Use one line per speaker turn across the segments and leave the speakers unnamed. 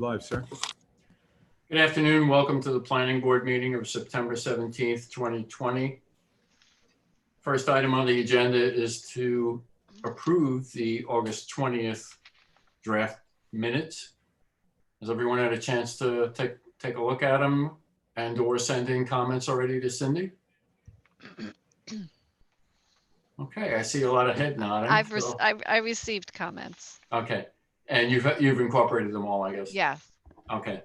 Live, sir.
Good afternoon. Welcome to the Planning Board meeting of September 17th, 2020. First item on the agenda is to approve the August 20th draft minutes. Has everyone had a chance to take a look at them and or send in comments already to Cindy? Okay, I see a lot of head nodding.
I received comments.
Okay, and you've incorporated them all, I guess.
Yes.
Okay.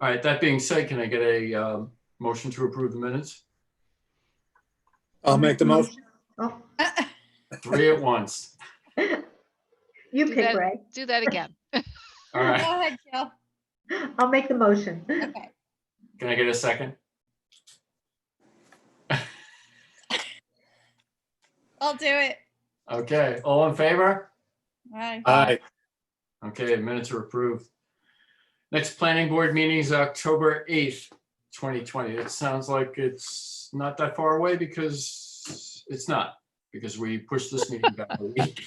All right. That being said, can I get a motion to approve the minutes?
I'll make the motion.
Oh,
Three at once.
you
Do
pick,
that-
Ray.
Do that again.
All
Go
right.
ahead, Jill.
I'll make the motion.
Okay.
Can I get a second?
I'll do it.
Okay. All in favor?
Bye.
Aye.
Okay. Minutes are approved. Next planning board meeting is October 8th, 2020. It sounds like it's not that far away because it's not, because we pushed this meeting back a week.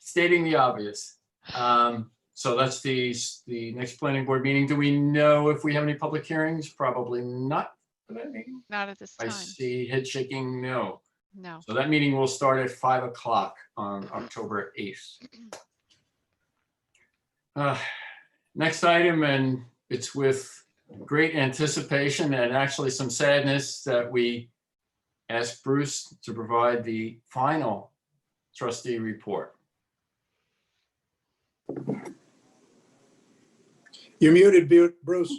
Stating the obvious. So that's the next planning board meeting. Do we know if we have any public hearings? Probably not for that meeting.
Not at this
I
time.
see head shaking no.
No.
So that meeting will start at 5 o'clock on October 8th. Next item, and it's with great anticipation and actually some sadness that we asked Bruce to provide the final trustee report.
You're muted, Bruce.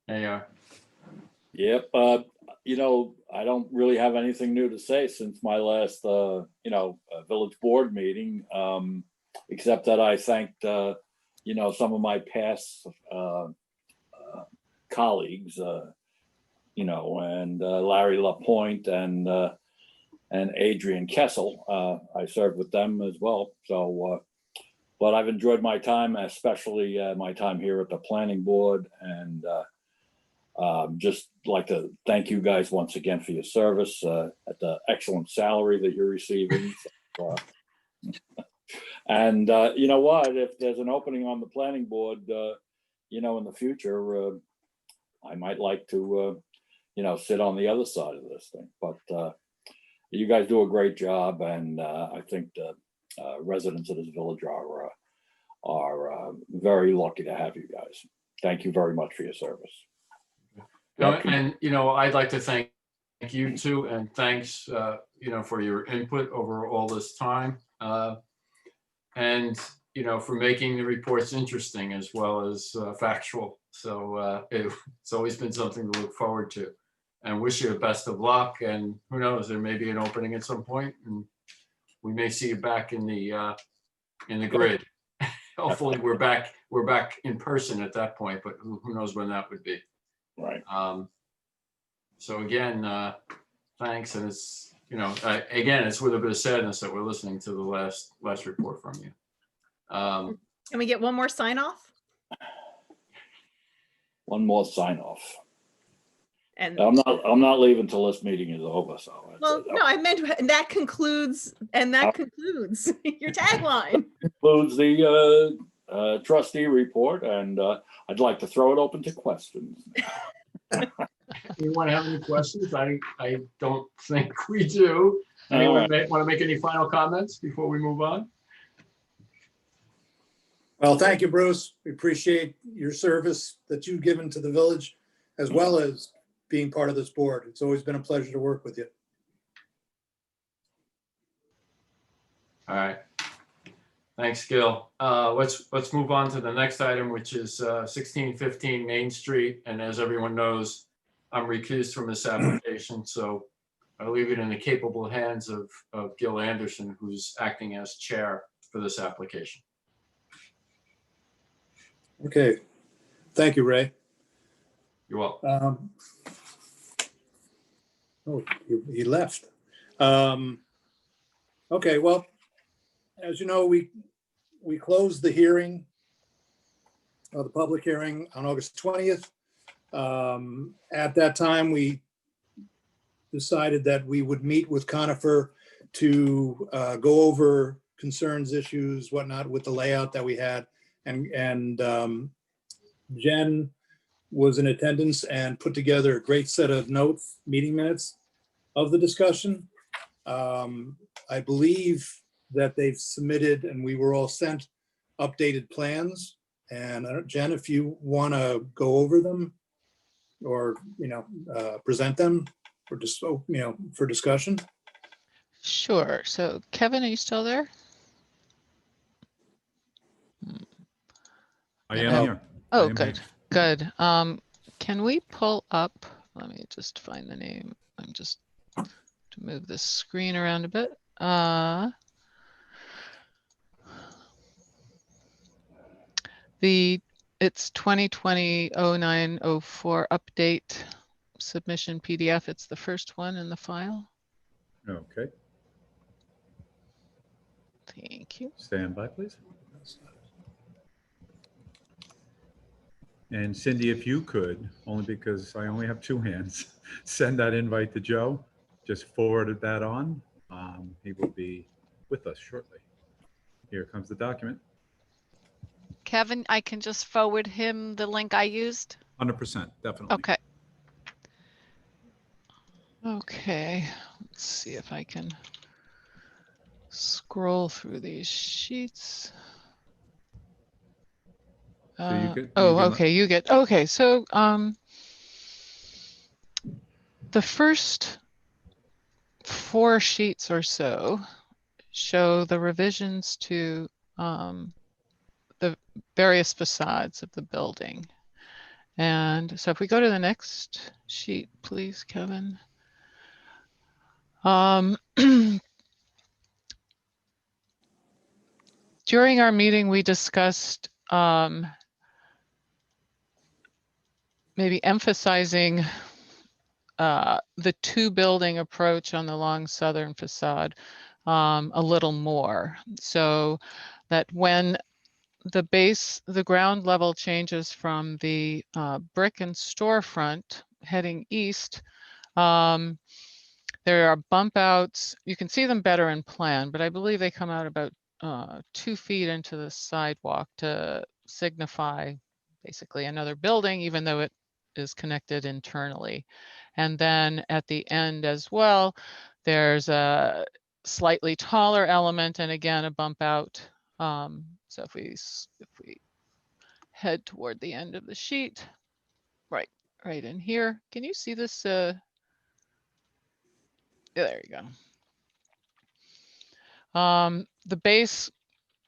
There you are.
Yep. I don't really have anything new to say since my last, village board meeting, except that I thanked, some of my past colleagues, and Larry Lapointe and Adrian Kessel. I served with them as well. So, but I've enjoyed my time, especially my time here at the planning board, and just like to thank you guys once again for your service at the excellent salary that you're receiving. And you know what, if there's an opening on the planning board, in the future, I might like to, sit on the other side of this thing. But you guys do a great job, and I think the residents of this village are very lucky to have you guys. Thank you very much for your service.
And, I'd like to thank you too, and thanks, for your input over all this time. And, for making the reports interesting as well as factual. So it's always been something to look forward to, and wish you the best of luck. And who knows, there may be an opening at some point, and we may see you back in the grid. Hopefully we're back in person at that point, but who knows when that would be.
Right.
So again, thanks. And it's, again, it's with a bit of sadness that we're listening to the last report from you.
Can we get one more sign off?
One more sign off.
And
I'm not leaving till this meeting is over. So
well, no, I meant that concludes your tagline.
Concludes the trustee report, and I'd like to throw it open to questions.
Anyone have any questions? I don't think we do. Anyone want to make any final comments before we move on?
Well, thank you, Bruce. We appreciate your service that you've given to the village, as well as being part of this board. It's always been a pleasure to work with you.
All right. Thanks, Gil. Let's move on to the next item, which is 1615 Main Street. And as everyone knows, I'm recused from this application, so I'll leave it in the capable hands of Gil Anderson, who's acting as chair for this application.
Okay. Thank you, Ray.
You're welcome.
Oh, he left. Okay, well, as you know, we closed the hearing, the public hearing on August 20th. At that time, we decided that we would meet with Conifer to go over concerns, issues, whatnot with the layout that we had. And Jen was in attendance and put together a great set of notes, meeting minutes of the discussion. I believe that they've submitted, and we were all sent updated plans. And Jen, if you want to go over them or, present them for just, for discussion.
Sure. So Kevin, are you still there?
I
Yeah.
am here. I
Oh,
am
good,
here.
good. Can we pull up, let me just find the name. I'm just to move this screen around a bit. It's 2020-09-04 update submission PDF. It's the first one in the file.
Okay,
Thank you.
stand by, please. And Cindy, if you could, only because I only have two hands, send that invite to Joe. Just forwarded that on. He will be with us shortly. Here comes the document.
Kevin, I can just forward him the link I used.
100%, definitely.
Okay. Okay, let's see if I can scroll through these sheets.
So you could.
Okay, you get, okay, so the first 4 sheets or so show the revisions to the various facades of the building. And so if we go to the next sheet, please, Kevin. During our meeting, we discussed maybe emphasizing the 2 building approach on the long southern facade a little more. So that when the ground level changes from the brick and storefront heading east, there are bump outs. You can see them better in plan, but I believe they come out about 2 feet into the sidewalk to signify basically another building, even though it is connected internally. And then at the end as well, there's a slightly taller element and again a bump out. So if we head toward the end of the sheet, right in here, can you see this? There you go. The base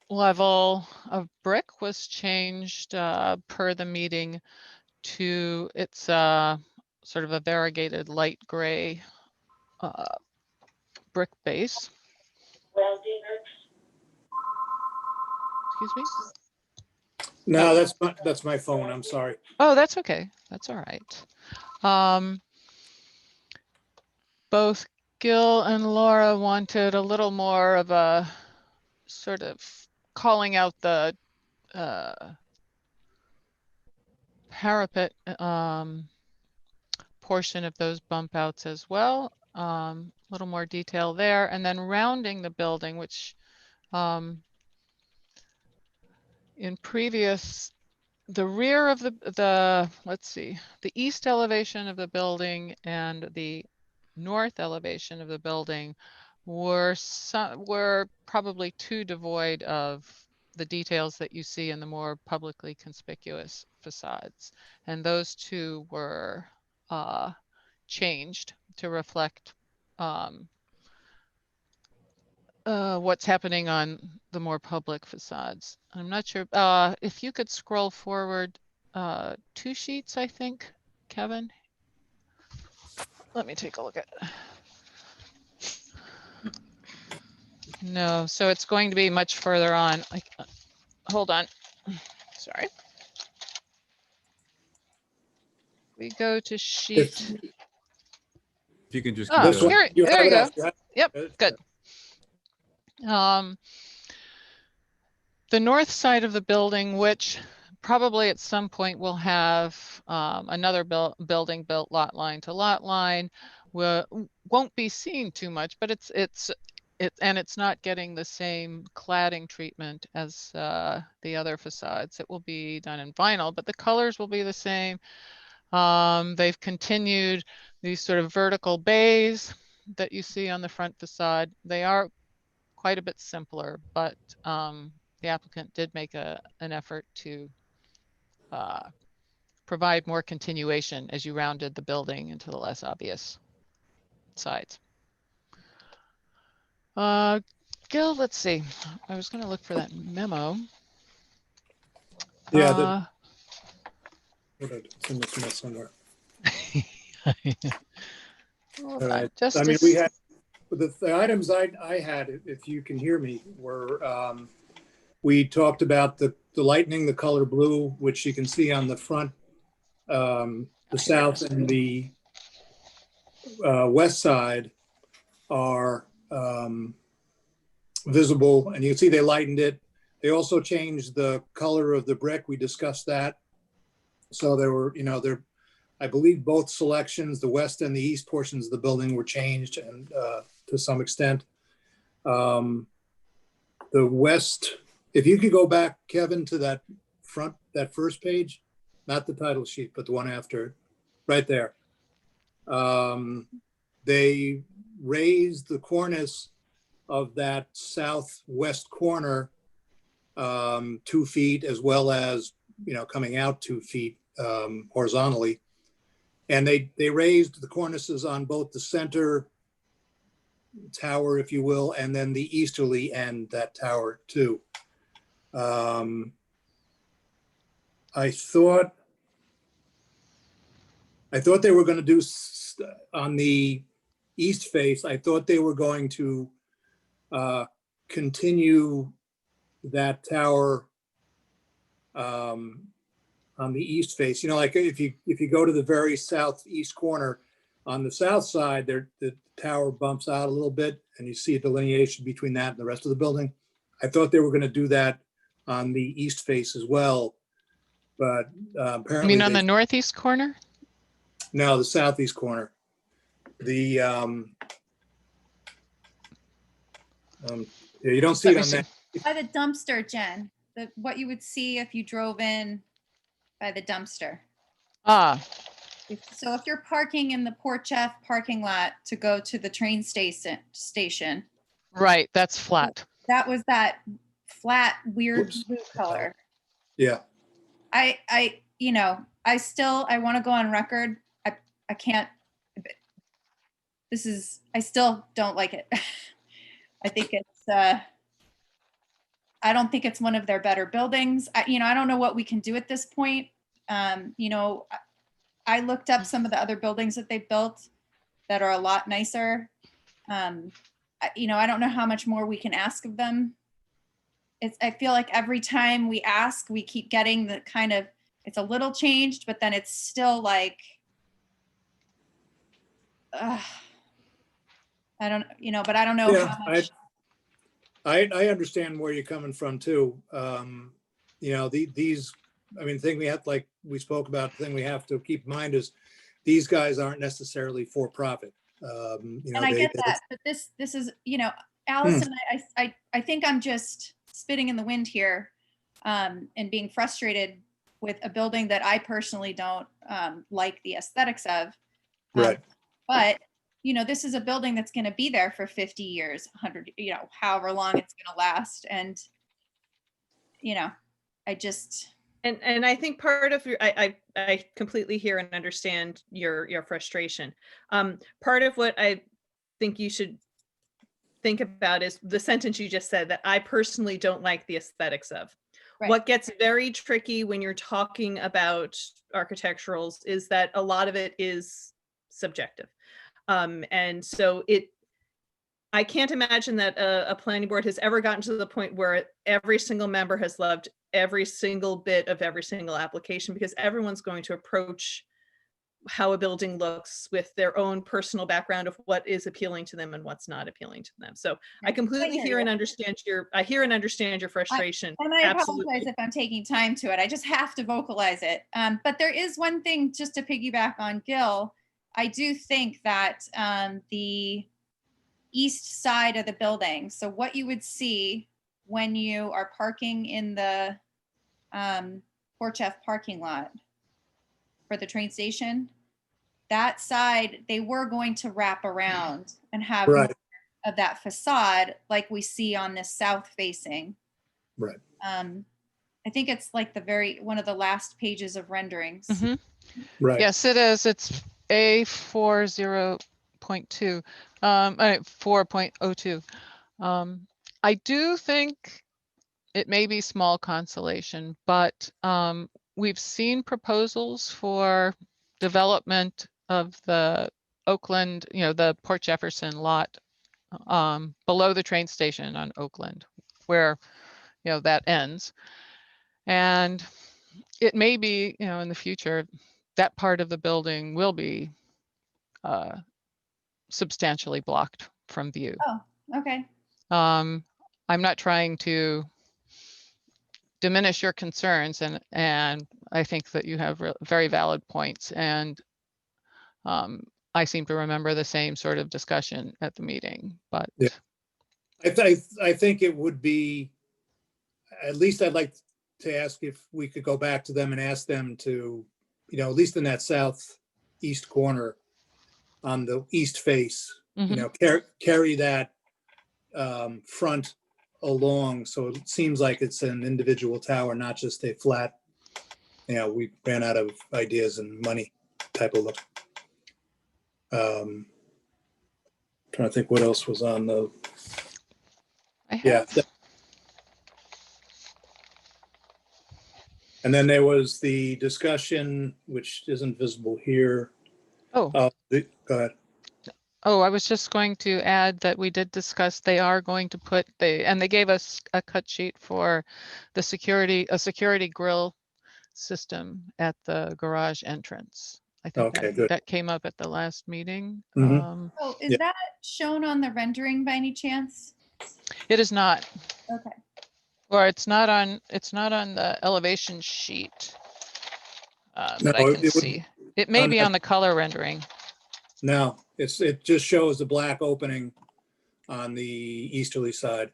level of brick was changed per the meeting to its sort of a variegated light gray brick base. Excuse me?
No, that's my phone. I'm sorry.
Oh, that's okay. That's all right. Both Gil and Laura wanted a little more of a sort of calling out the parapet portion of those bump outs as well. A little more detail there, and then rounding the building, which in previous, the rear of the let's see, the east elevation of the building and the north elevation of the building were probably too devoid of the details that you see in the more publicly conspicuous facades. And those 2 were changed to reflect what's happening on the more public facades. I'm not sure if you could scroll forward 2 sheets, I think, Kevin. Let me take a look at it. No, so it's going to be much further on. Hold on. Sorry. We go to sheet.
If you can just.
Oh,
This one,
here,
you
there
have
you
it
go.
up. You have
Yep,
it.
good. The north side of the building, which probably at some point will have another building built lot line to lot line, won't be seen too much, but it's and it's not getting the same cladding treatment as the other facades. It will be done in vinyl, but the colors will be the same. They've continued these sort of vertical bays that you see on the front facade. They are quite a bit simpler, but the applicant did make an effort to provide more continuation as you rounded the building into the less obvious sides. Gil, let's see. I was going to look for that memo.
Yeah, it's in this mess somewhere.
Hold
All
on,
right.
just
I
a
mean, we had, the items I had, if you can hear me, were, we talked about the lightening the color blue, which you can see on the front, the south and the west side are visible, and you can see they lightened it. They also changed the color of the brick. We discussed that. So there were, you know, I believe both selections, the west and the east portions of the building were changed, and to some extent. The west, if you could go back, Kevin, to that first page, not the title sheet, but the one after it, right there. They raised the cornice of that southwest corner 2 feet, as well as, you know, coming out 2 feet horizontally. And they raised the cornices on both the center tower, if you will, and then the easterly end, that tower too. I thought they were going to do on the east face. I thought they were going to continue that tower on the east face. You know, like if you go to the very southeast corner, on the south side, the tower bumps out a little bit, and you see a delineation between that and the rest of the building. I thought they were going to do that on the east face as well, but
I
apparently
mean, on the northeast corner?
No, the southeast corner. The yeah, you don't see it on that.
By the dumpster, Jen, what you would see if you drove in by the dumpster.
Ah,
So if you're parking in the Port Jeff parking lot to go to the train station,
right, that's flat.
that was that flat, weird
Whoops.
blue color.
Yeah.
I you know, I want to go on record. I can't, I still don't like it. I think it's, I don't think it's one of their better buildings. I don't know what we can do at this point. You know, I looked up some of the other buildings that they built that are a lot nicer. You know, I don't know how much more we can ask of them. I feel like every time we ask, we keep getting the kind of, it's a little changed, but then it's still like, I don't, you know, but I don't know
Yeah,
how much.
I understand where you're coming from too. You know, these, I mean, the thing we have, like we spoke about, the thing we have to keep in mind is these guys aren't necessarily for profit. You know,
And I get that, but this is, you know, Allison, I think I'm just spitting in the wind here, and being frustrated with a building that I personally don't like the aesthetics of.
Right.
But, you know, this is a building that's going to be there for 50 years, 100, you know, however long it's going to last. And, you know, I just.
And I think part of your, I completely hear and understand your frustration. Part of what I think you should think about is the sentence you just said, that I personally don't like the aesthetics of. Right. What gets very tricky when you're talking about architecturals is that a lot of it is subjective. And so I can't imagine that a planning board has ever gotten to the point where every single member has loved every single bit of every single application, because everyone's going to approach how a building looks with their own personal background of what is appealing to them and what's not appealing to them. So I completely hear and understand your frustration.
And I apologize if I'm taking time to it. I just have to vocalize it. But there is one thing, just to piggyback on Gil, I do think that east side of the building. So what you would see when you are parking in the Porch F parking lot for the train station, that side, they were going to wrap around and have
Right.
more of that facade like we see on this south facing.
Right.
I think it's like one of the last pages of renderings.
Mhm.
Right.
Yes, it is. It's A40.2, 4.02. I do think it may be small consolation, but we've seen proposals for development of the Oakland, the Port Jefferson lot below the train station on Oakland, where, that ends. And it may be, in the future, that part of the building will be substantially blocked from view.
Oh, okay.
I'm not trying to diminish your concerns, and I think that you have very valid points. And I seem to remember the same sort of discussion at the meeting, but
Yeah. I think it would be, at least I'd like to ask if we could go back to them and ask them to, at least in that southeast corner on the east face, carry that front along. So it seems like it's an individual tower, not just a flat, we ran out of ideas and money type of look. Trying to think what else was on the, yeah. And then there was the discussion, which isn't visible here.
Oh.
Go ahead.
Oh, I was just going to add that we did discuss, they are going to put, and they gave us a cut sheet for a security grill system at the garage entrance. I think
Okay, good.
that came up at the last meeting.
Mhm.
Oh, is
Yeah.
that shown on the rendering by any chance?
It is not,
Okay.
or it's not on the elevation sheet that I
No,
can
it would-
see. It may
on
be
that-
on the color rendering.
No, it just shows the black opening on the easterly side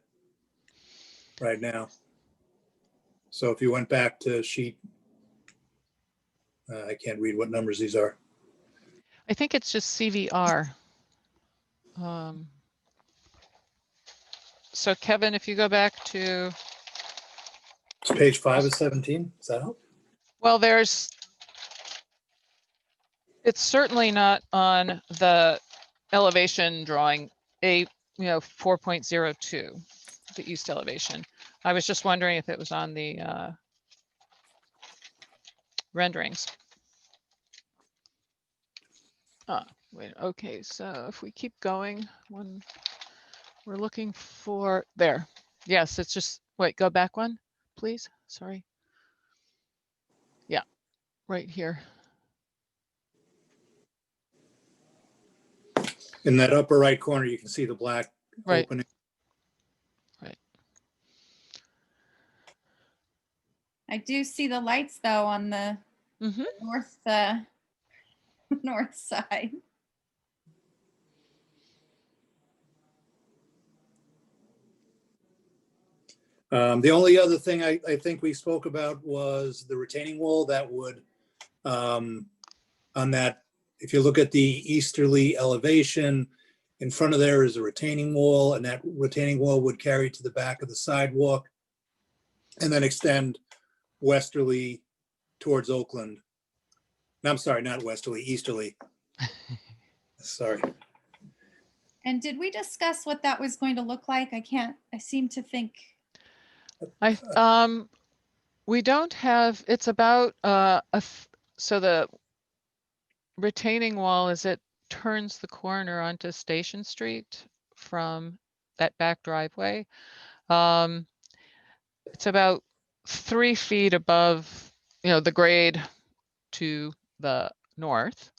right now. So if you went back to sheet, I can't read what numbers these are.
I think it's just CVR. So Kevin, if you go back to,
It's page 5 of 17. Does that help?
well, it's certainly not on the elevation drawing, 4.02, the east elevation. I was just wondering if it was on the renderings. Wait, okay, so if we keep going, when we're looking for, there. Yes, it's just, wait, go back one, please. Sorry. Yeah, right here.
In that upper right corner, you can see the black
Right.
opening.
I do see the lights though on the north north side.
The only other thing I think we spoke about was the retaining wall that would, on that, if you look at the easterly elevation, in front of there is a retaining wall, and that retaining wall would carry to the back of the sidewalk and then extend westerly towards Oakland. No, I'm sorry, not westerly, easterly. Sorry.
And did we discuss what that was going to look like? I seem to think.
We don't have, it's about, so the retaining wall, as it turns the corner onto Station Street from that back driveway, it's about 3 feet above, the grade to the north.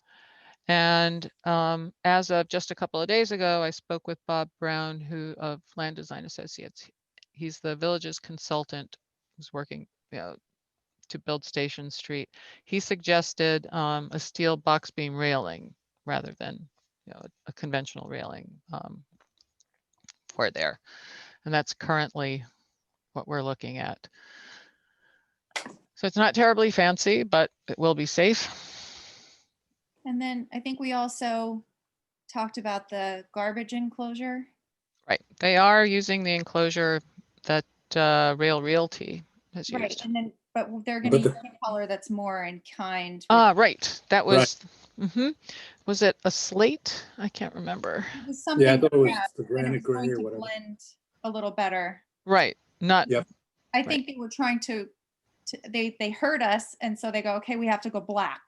And as of just a couple of days ago, I spoke with Bob Brown, of Land Design Associates. He's the village's consultant who's working, to build Station Street. He suggested a steel box beam railing rather than, a conventional railing. for there. And that's currently what we're looking at. So it's not terribly fancy, but it will be safe.
And then I think we also talked about the garbage enclosure.
Right. They are using the enclosure that Rail Realty has
Right,
used.
and then, but they're
But
gonna use
the-
a color that's more in kind. with-
Right. That
Right.
was, was it a slate? I can't remember.
It was
Yeah, I
something,
thought it was
yeah,
the
and it
granite
was
gray
going
or
to
whatever.
blend a little better.
Right. Not,
Yep.
I think they were trying to, they heard us, and so they go, okay, we have to go black.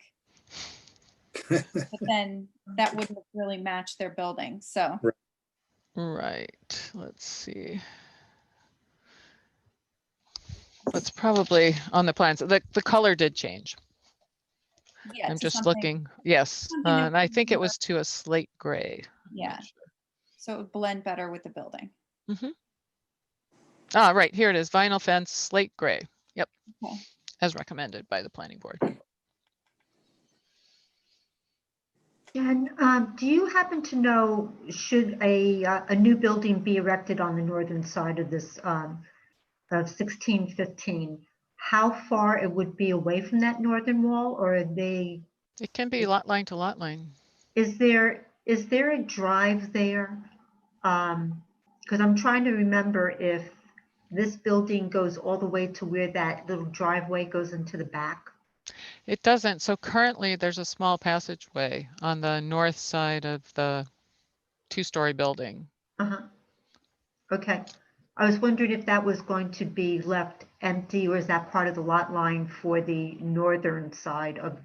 But then that wouldn't have really matched their building, so.
right. Let's see. That's probably on the plans. The color did change.
Yeah,
I'm
to
just
something-
looking. Yes.
something that
And I
was
think it
more-
was to a slate gray. I'm not
Yeah,
sure.
so it would blend better with the building.
Ah, right. Here it is. Vinyl fence, slate gray. Yep.
Okay.
As recommended by the planning board.
And do you happen to know, should a new building be erected on the northern side of this, of 1615, how far it would be away from that northern wall, or are they,
It can be lot line to lot line.
is there a drive there? Because I'm trying to remember if this building goes all the way to where that little driveway goes into the back.
It doesn't. So currently there's a small passageway on the north side of the two-story building.
Uh-huh. Okay. I was wondering if that was going to be left empty, or is that part of the lot line for the northern side of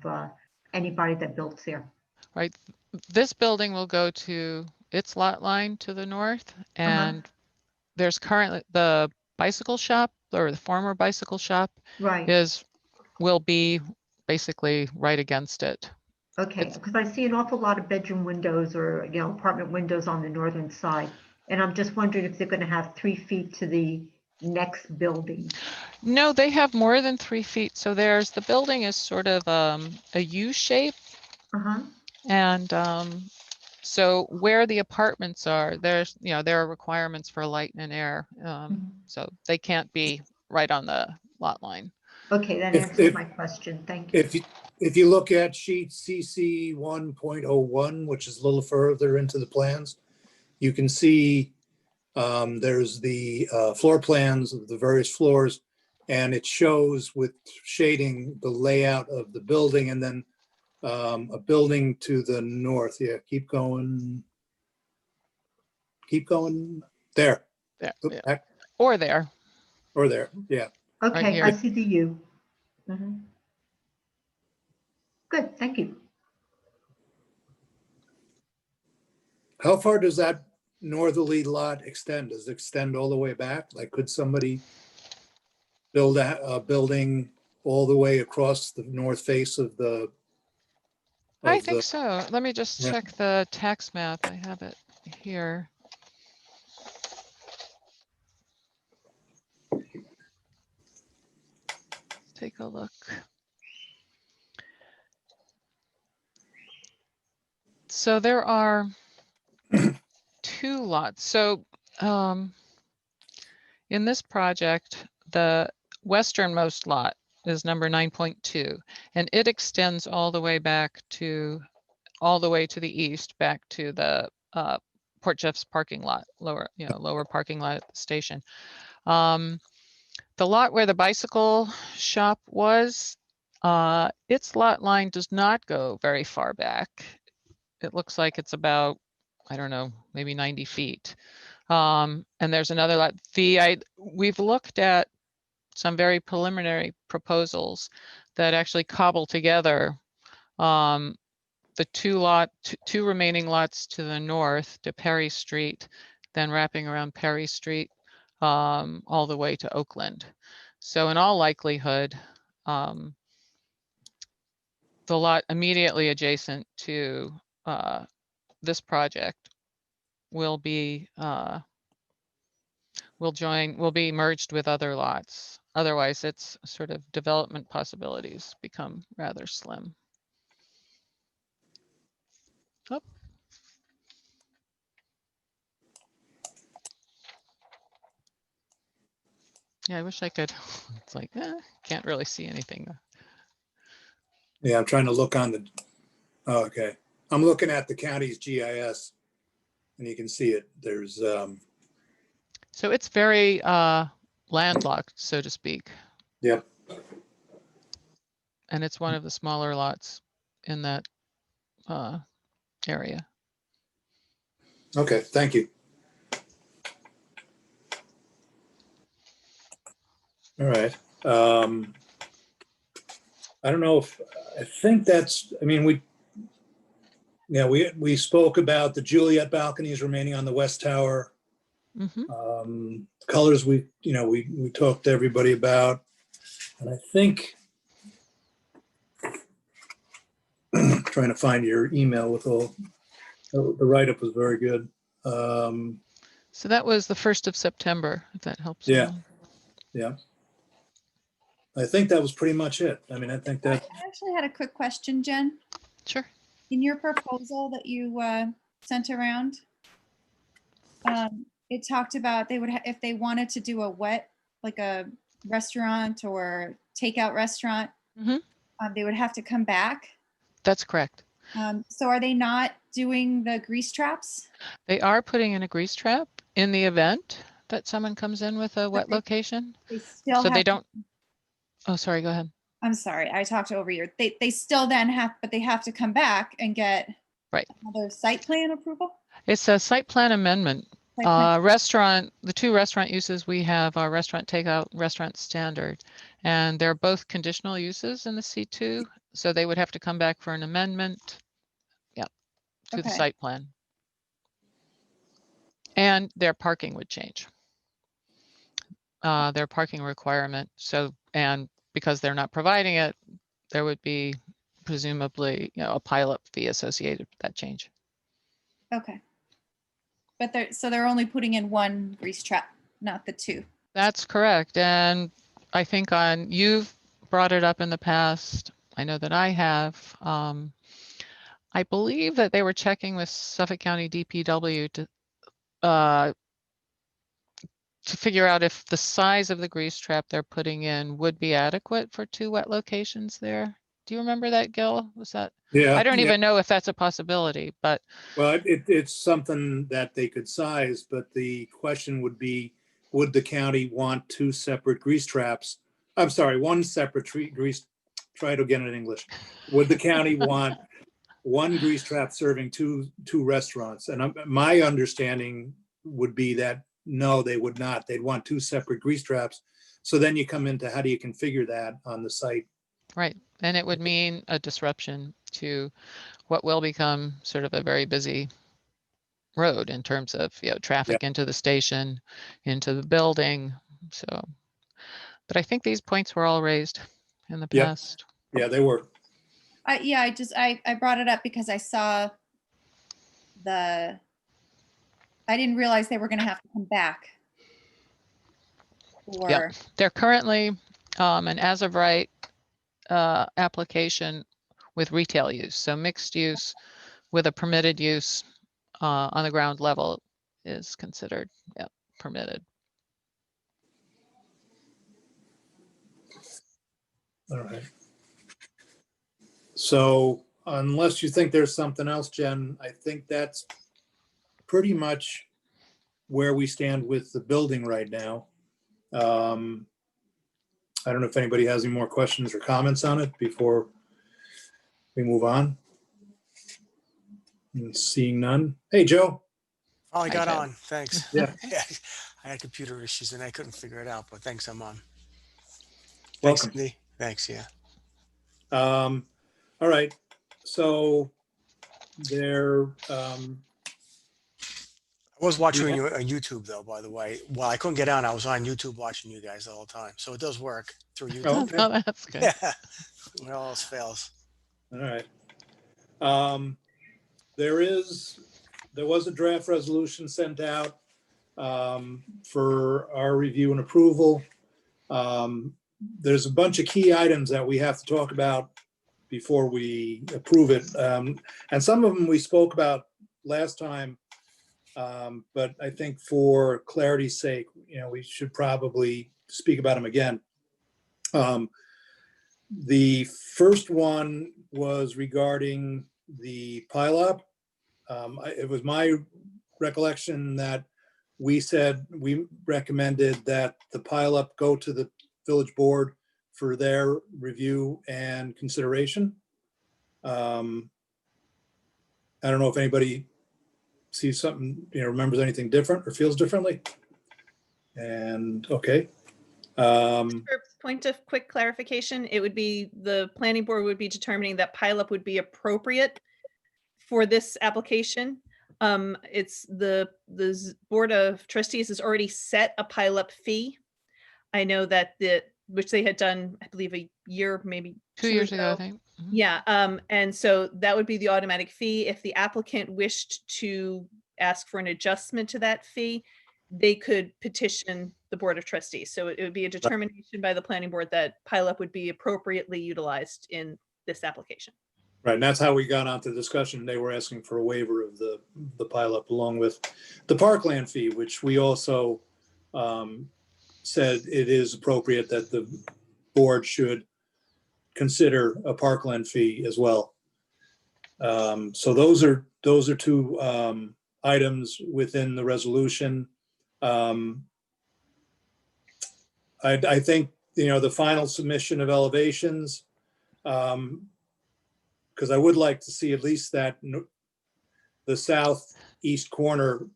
anybody that built there?
Right. This building will go to its lot line to the north, and there's currently the bicycle shop, or the former bicycle shop
Right.
will be basically right against it.
Okay.
It's-
Because I see an awful lot of bedroom windows or, apartment windows on the northern side. And I'm just wondering if they're going to have 3 feet to the next building.
No, they have more than 3 feet. So the building is sort of a U shape.
Uh-huh.
And so where the apartments are, there are requirements for light and air. So they can't be right on the lot line.
Okay, that
If-
answers
if-
my question. Thank you.
If you look at sheet CC 1.01, which is a little further into the plans, you can see there's the floor plans of the various floors, and it shows with shading the layout of the building, and then a building to the north. Yeah, keep going. Keep going. There.
There,
Oop,
yeah.
back.
Or there.
Or there. Yeah.
Okay,
here.
I see the U. Mhm. Good, thank you.
How far does that northerly lot extend? Does it extend all the way back? Like, could somebody build a building all the way across the north face of the?
I
of
think
the-
so. Let me just
Yeah.
check the tax map. I have it here. Take a look. So there are 2 lots. So in this project, the westernmost lot is number 9.2, and it extends all the way to the east, back to the Port Jeff's parking lot, lower parking lot at the station. The lot where the bicycle shop was, its lot line does not go very far back. It looks like it's about, I don't know, maybe 90 feet. And there's another lot. We've looked at some very preliminary proposals that actually cobble together the two remaining lots to the north to Perry Street, then wrapping around Perry Street all the way to Oakland. So in all likelihood, the lot immediately adjacent to this project will be merged with other lots. Otherwise, its sort of development possibilities become rather slim. Oh. Yeah, I wish I could. It's like, can't really see anything.
Yeah, I'm trying to look on the, oh, okay. I'm looking at the county's GIS and you can see it. There's,
So it's very landlocked, so to speak.
yep.
And it's one of the smaller lots in that area.
Okay, thank you. All right. I don't know if, I think that's, I mean, we spoke about the Juliet balconies remaining on the west tower.
Hmm.
Colors we talked to everybody about. And I think, trying to find your email with all, the write-up was very good.
So that was the 1st of September, if that helps.
Yeah.
anyone.
Yeah. I think that was pretty much it. I mean, I think
I
that,
actually had a quick question, Jen.
Sure.
In your proposal that you sent around, it talked about they would, if they wanted to do a wet, like a restaurant or takeout restaurant,
Mhm.
they would have to come back.
That's correct.
So are they not doing the grease traps?
They are putting in a grease trap in the event that someone comes in with a wet location.
They still
So
have.
they don't. Oh, sorry, go ahead.
I'm sorry, I talked over you. They still then have, but they have to come back and get
Right.
another site plan approval?
It's a site plan amendment.
Site plan-
Restaurant, the two restaurant uses we have are restaurant takeout, restaurant standard, and they're both conditional uses in the C2. So they would have to come back for an amendment, to the
Okay.
site plan. And their parking would change. Their parking requirement. So, and because they're not providing it, there would be presumably, a pilot fee associated with that change.
Okay. But they're only putting in one grease trap, not the two.
That's correct. And I think you've brought it up in the past. I know that I have. I believe that they were checking with Suffolk County DPW to figure out if the size of the grease trap they're putting in would be adequate for 2 wet locations there. Do you remember that, Gil? Was that?
yeah.
I don't
yeah.
even know if that's a possibility, but
Well, it's something that they could size, but the question would be, would the county want 2 separate grease traps? I'm sorry, 1 separate grease, try it again in English. Would the county want 1 grease trap serving two restaurants? And my understanding would be that, no, they would not. They'd want 2 separate grease traps. So then you come into how do you configure that on the site?
right. And it would mean a disruption to what will become sort of a very busy road in terms of, traffic into the station, into the building. So, but I think these points were all raised in the
Yep.
past.
Yeah, they were.
I brought it up because I saw I didn't realize they were gonna have to come back.
Yep. They're currently an as of right application with retail use. So mixed use with a permitted use on the ground level is considered permitted.
All right. So unless you think there's something else, Jen, I think that's pretty much where we stand with the building right now. I don't know if anybody has any more questions or comments on it before we move on. And seeing none. Hey, Joe.
Oh, I
Hi,
got
Joe.
on. Thanks.
Yeah.
I had computer issues and I couldn't figure it out, but thanks, I'm on. Thanks,
Welcome.
Cindy. Thanks, yeah.
All right. So there,
I was watching
Yeah.
you on YouTube though, by the way. Well, I couldn't get on. I was on YouTube watching you guys the whole time. So it does work through
Oh,
YouTube.
okay.
Oh, that's good.
Yeah. When all else fails.
All right. There was a draft resolution sent out for our review and approval. There's a bunch of key items that we have to talk about before we approve it. And some of them we spoke about last time. But I think for clarity's sake, we should probably speak about them again. The first one was regarding the pileup. It was my recollection that we recommended that the pileup go to the village board for their review and consideration. I don't know if anybody sees something, remembers anything different or feels differently. And okay.
For point of quick clarification, it would be the planning board would be determining that pileup would be appropriate for this application. It's the Board of Trustees has already set a pileup fee. I know that which they had done, I believe, a year, maybe
2 years ago, I think. Mhm.
Yeah, and so that would be the automatic fee. If the applicant wished to ask for an adjustment to that fee, they could petition the Board of Trustees. So it would be a determination by the planning board that pileup would be appropriately utilized in this application.
Right, and that's how we got onto the discussion. They were asking for a waiver of the pileup along with the parkland fee, which we also said it is appropriate that the board should consider a parkland fee as well. So those are two items within the resolution. I think, the final submission of elevations, because I would like to see at least that the southeast corner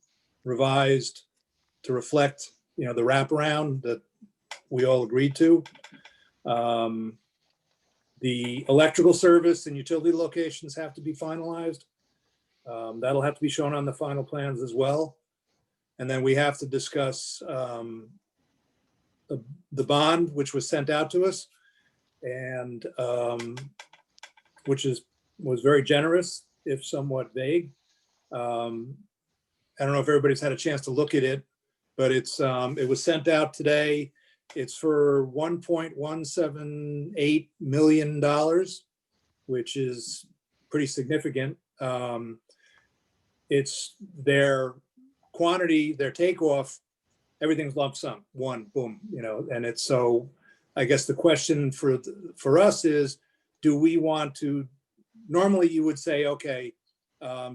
revised to reflect, the wraparound that we all agreed to. The electrical service and utility locations have to be finalized. That'll have to be shown on the final plans as well. And then we have to discuss the bond, which was sent out to us, and which was very generous, if somewhat vague. I don't know if everybody's had a chance to look at it, but it was sent out today. It's for $1.178 million, which is pretty significant. It's their quantity, their takeoff, everything's lump sum, one, boom, and it's so, I guess the question for us is, do we want to, normally you would say, okay,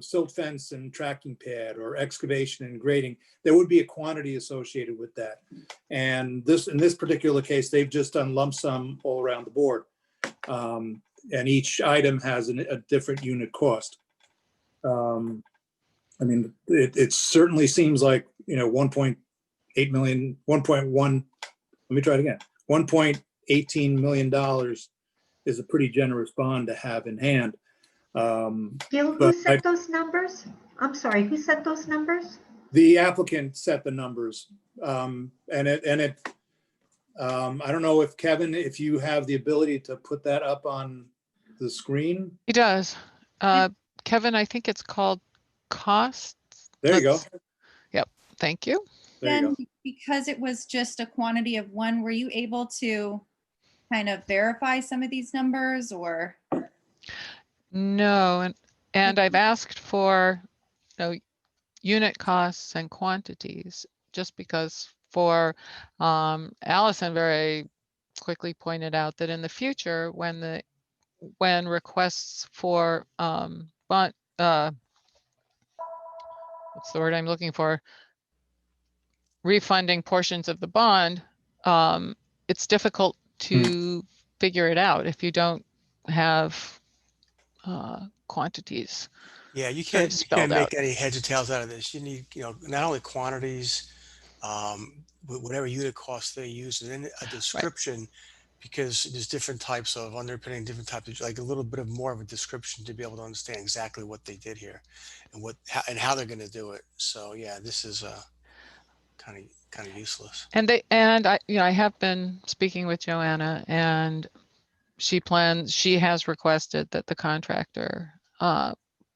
silt fence and tracking pad or excavation and grading, there would be a quantity associated with that. And in this particular case, they've just done lump sum all around the board. And each item has a different unit cost. I mean, it certainly seems like, 1.8 million, 1.1, let me try it again. $1.18 million is a pretty generous bond to have in hand.
Gil, who set those numbers? I'm sorry, who set those numbers?
The applicant set the numbers. I don't know if Kevin, if you have the ability to put that up on the screen.
He does. Kevin, I think it's called costs.
There you go.
Yep. Thank you.
There you go.
Then, because it was just a quantity of one, were you able to kind of verify some of these numbers or?
No, and I've asked for unit costs and quantities, just because for Allison very quickly pointed out that in the future, when requests for what's the word I'm looking for, refunding portions of the bond, it's difficult to figure it out if you don't have quantities.
Yeah, you
sort of
can't
spelled
make
out.
any heads or tails out of this. You need, not only quantities, whatever unit cost they use, and then a description, because there's different types of underpinning, different types of, like a little bit of more of a description to be able to understand exactly what they did here and how they're going to do it. So yeah, this is kind of useless.
And I have been speaking with Joanna, and she has requested that the contractor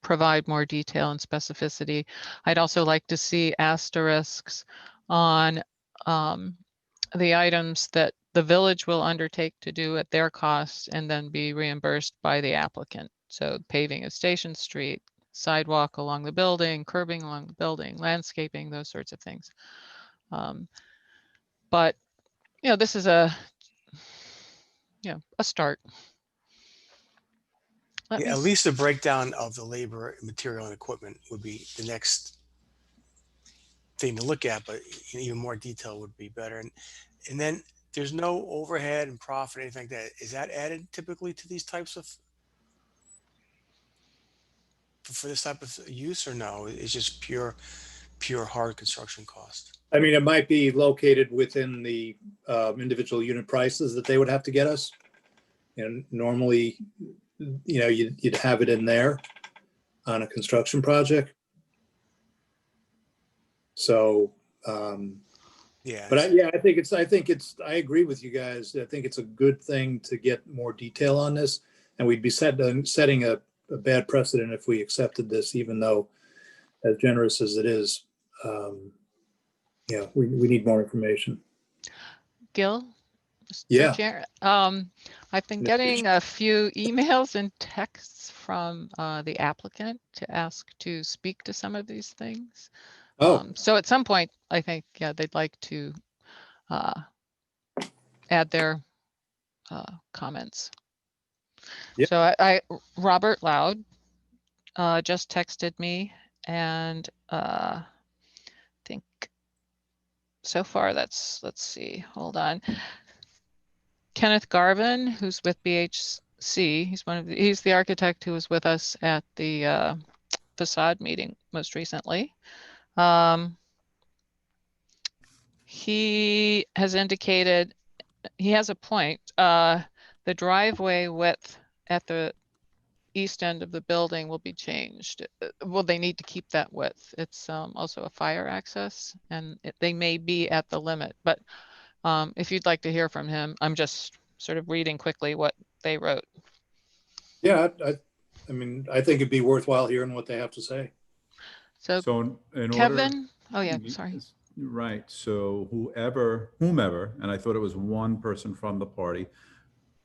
provide more detail and specificity. I'd also like to see asterisks on the items that the village will undertake to do at their cost and then be reimbursed by the applicant. So paving of Station Street, sidewalk along the building, curbing along the building, landscaping, those sorts of things. But this is a start. Let
Yeah,
me
at
s-
least a breakdown of the labor, material, and equipment would be the next thing to look at, but even more detail would be better. And then there's no overhead and profit, anything like that. Is that added typically to these types of for this type of use, or no? It's just pure hard construction cost.
I mean, it might be located within the individual unit prices that they would have to get us. And normally, you'd have it in there on a construction project. So,
Yeah.
but I agree with you guys. I think it's a good thing to get more detail on this. And we'd be setting a bad precedent if we accepted this, even though as generous as it is, we need more information.
Gil, Mr.
Yeah.
Chair, I've been getting a few emails and texts from the applicant to ask to speak to some of these things.
Oh,
So at some point, I think, they'd like to add their comments.
Yep.
So Robert Loud just texted me, and think so far let's see, hold on. Kenneth Garvin, who's with BHC, he's the architect who was with us at the facade meeting most recently. He has indicated, he has a point. The driveway width at the east end of the building will be changed. Well, they need to keep that width. It's also a fire access, and they may be at the limit. But if you'd like to hear from him, I'm just sort of reading quickly what they wrote.
yeah. I mean, I think it'd be worthwhile hearing what they have to say.
So
So in
Kevin, oh yeah,
order,
sorry.
right. So whomever, and I thought it was one person from the party,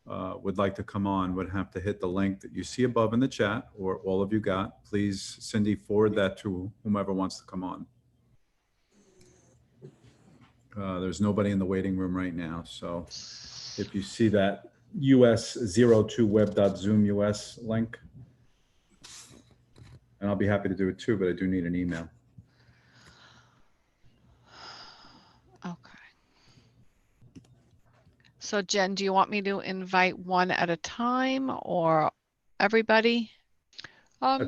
would like to come on would have to hit the link that you see above in the chat, or all of you got. Please, Cindy, forward that to whomever wants to come on. There's nobody in the waiting room right now. So if you see that us02web.zoom us link, and I'll be happy to do it too, but I do need an email.
Okay. So Jen, do you want me to invite one at a time or everybody?
Tell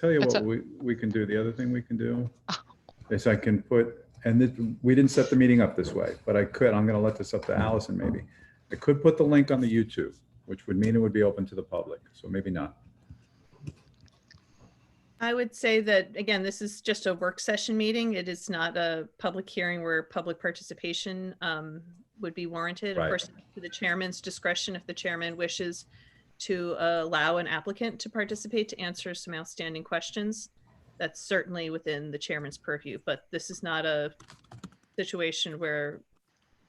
you
It's
what we can do. The other thing we can do is I can put, and we didn't set the meeting up this way, but I'm going to let this up to Allison maybe. I could put the link on the YouTube, which would mean it would be open to the public. So maybe not.
I would say that, again, this is just a work session meeting. It is not a public hearing where public participation would be warranted. Of
Right.
course, to the chairman's discretion, if the chairman wishes to allow an applicant to participate to answer some outstanding questions, that's certainly within the chairman's purview. But this is not a situation where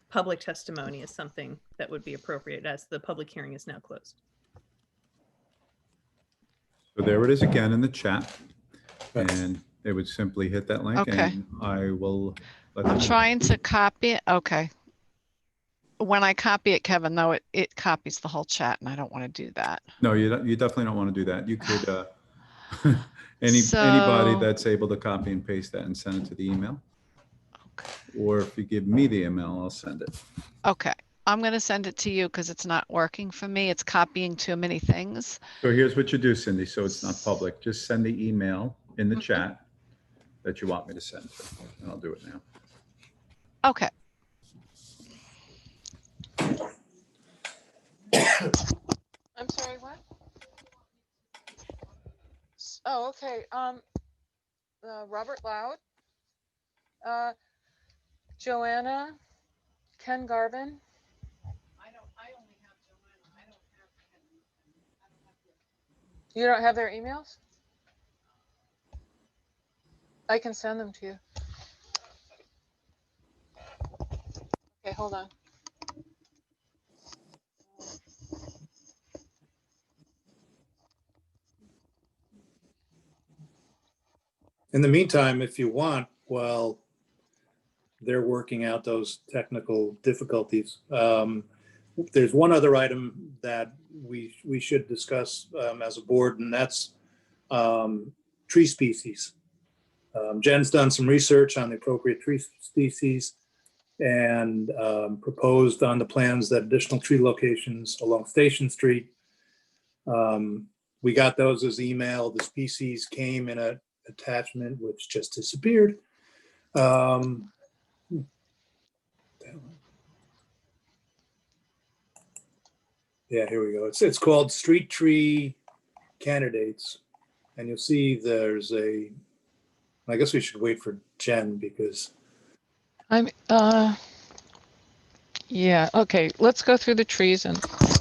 public testimony is something that would be appropriate, as the public hearing is now closed.
So there it is again in the chat, and they would simply hit that link,
Okay.
and I will let them
I'm
know.
trying to copy it. Okay. When I copy it, Kevin, though, it copies the whole chat, and I don't want to do that.
No, you definitely don't want to do that. You could anybody
So-
that's able to copy and paste that and send it to the email, or if you give me the email, I'll send it.
Okay. I'm going to send it to you because it's not working for me. It's copying too many things.
So here's what you do, Cindy, so it's not public. Just send the email in the chat that you want me to send to, and I'll do it now.
Okay.
I'm sorry, what? Oh, okay. Robert Loud, Joanna, Ken Garvin. I only have Joanna. I don't have Ken. You don't have their emails? I can send them to you. Okay, hold on.
In the meantime, if you want, while they're working out those technical difficulties. There's one other item that we should discuss as a board, and that's tree species. Jen's done some research on the appropriate tree species and proposed on the plans that additional tree locations along Station Street. We got those as email. The species came in an attachment which just disappeared. Yeah, here we go. It's called Street Tree Candidates. And you'll see there's I guess we should wait for Jen because
yeah, okay, let's go through the trees and,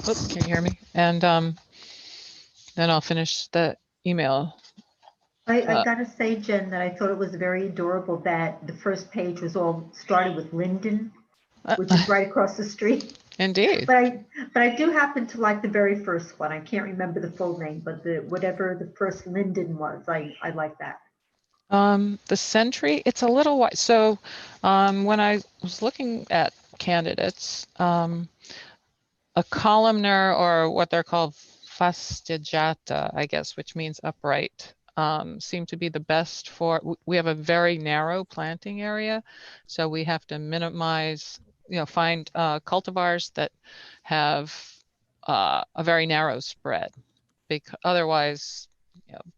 oops, can you hear me? And then I'll finish the email.
I gotta say, Jen, that I thought it was very adorable that the first page was all started with Linden, which is right across the street.
Indeed.
But I do happen to like the very first one. I can't remember the full name, but whatever the first Linden was, I like that.
The Sentry, it's a little wide. So when I was looking at candidates, a columnar, or what they're called fastigiata, I guess, which means upright, seem to be the best for, we have a very narrow planting area. So we have to minimize, find cultivars that have a very narrow spread, because otherwise,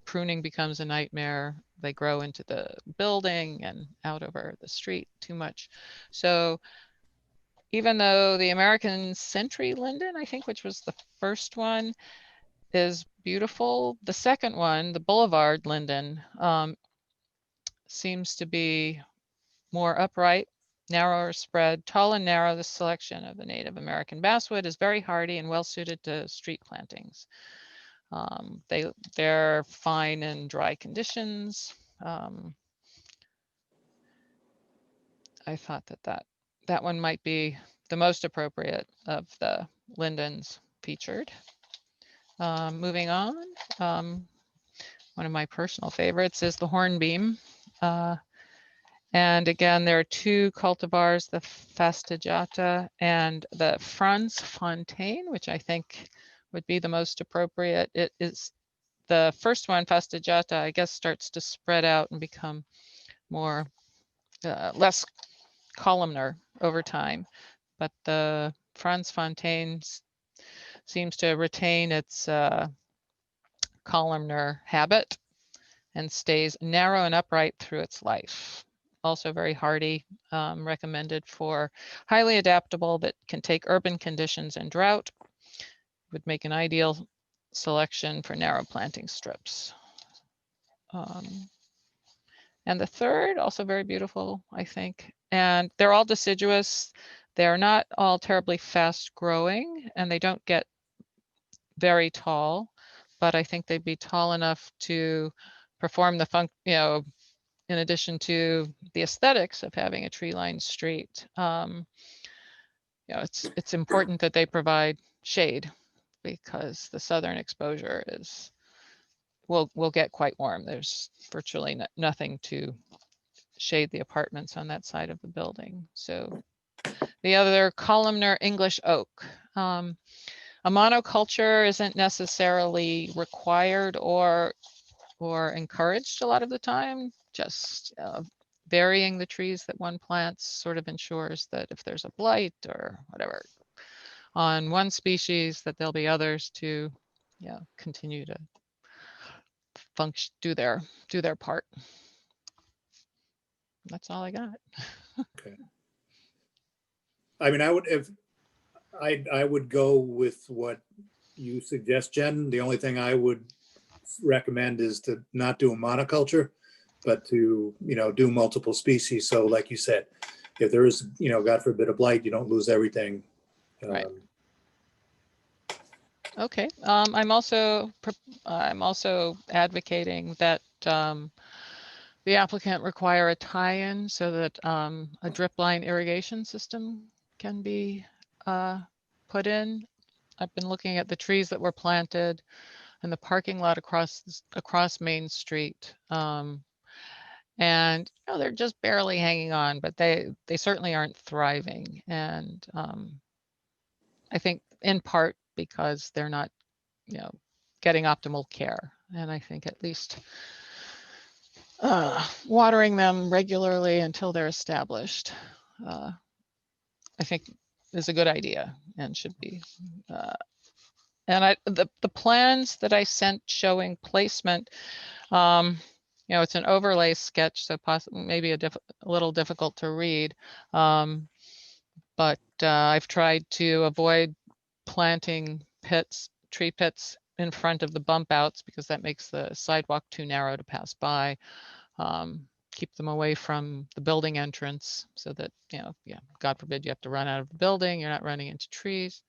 pruning becomes a nightmare. They grow into the building and out over the street too much. So even though the American Century Linden, I think, which was the first one, is beautiful, the second one, the Boulevard Linden, seems to be more upright, narrower spread, tall and narrow. The selection of the native American basswood is very hardy and well suited to street plantings. They're fine in dry conditions. I thought that one might be the most appropriate of the lindens featured. Moving on, one of my personal favorites is the hornbeam. And again, there are two cultivars, the fastigiata and the Franz Fontaine, which I think would be the most appropriate. It is the first one, fastigiata, I guess, starts to spread out and become more, less columnar over time. But the Franz Fontaine seems to retain its columnar habit and stays narrow and upright through its life. Also very hardy, recommended for highly adaptable that can take urban conditions and drought. Would make an ideal selection for narrow planting strips. And the third, also very beautiful, I think. And they're all deciduous. They're not all terribly fast growing, and they don't get very tall, but I think they'd be tall enough to perform the in addition to the aesthetics of having a tree-lined street. It's important that they provide shade, because the southern exposure will get quite warm. There's virtually nothing to shade the apartments on that side of the building. So the other, columnar English oak. A monoculture isn't necessarily required or encouraged a lot of the time. Just varying the trees that one plants sort of ensures that if there's a blight or whatever on one species, that there'll be others to continue to function, do their part. That's all I got.
Okay. I mean, I would go with what you suggest, Jen. The only thing I would recommend is to not do a monoculture, but to, do multiple species. So like you said, if there is, God forbid, a blight, you don't lose everything.
Right. Okay. I'm also advocating that the applicant require a tie-in so that a drip line irrigation system can be put in. I've been looking at the trees that were planted in the parking lot across Main Street. And they're just barely hanging on, but they certainly aren't thriving. And I think in part because they're not, getting optimal care. And I think at least watering them regularly until they're established, I think is a good idea and should be. And the plans that I sent showing placement, it's an overlay sketch, so possibly maybe a little difficult to read. But I've tried to avoid planting tree pits in front of the bump outs because that makes the sidewalk too narrow to pass by. Keep them away from the building entrance so that, God forbid you have to run out of the building, you're not running into trees,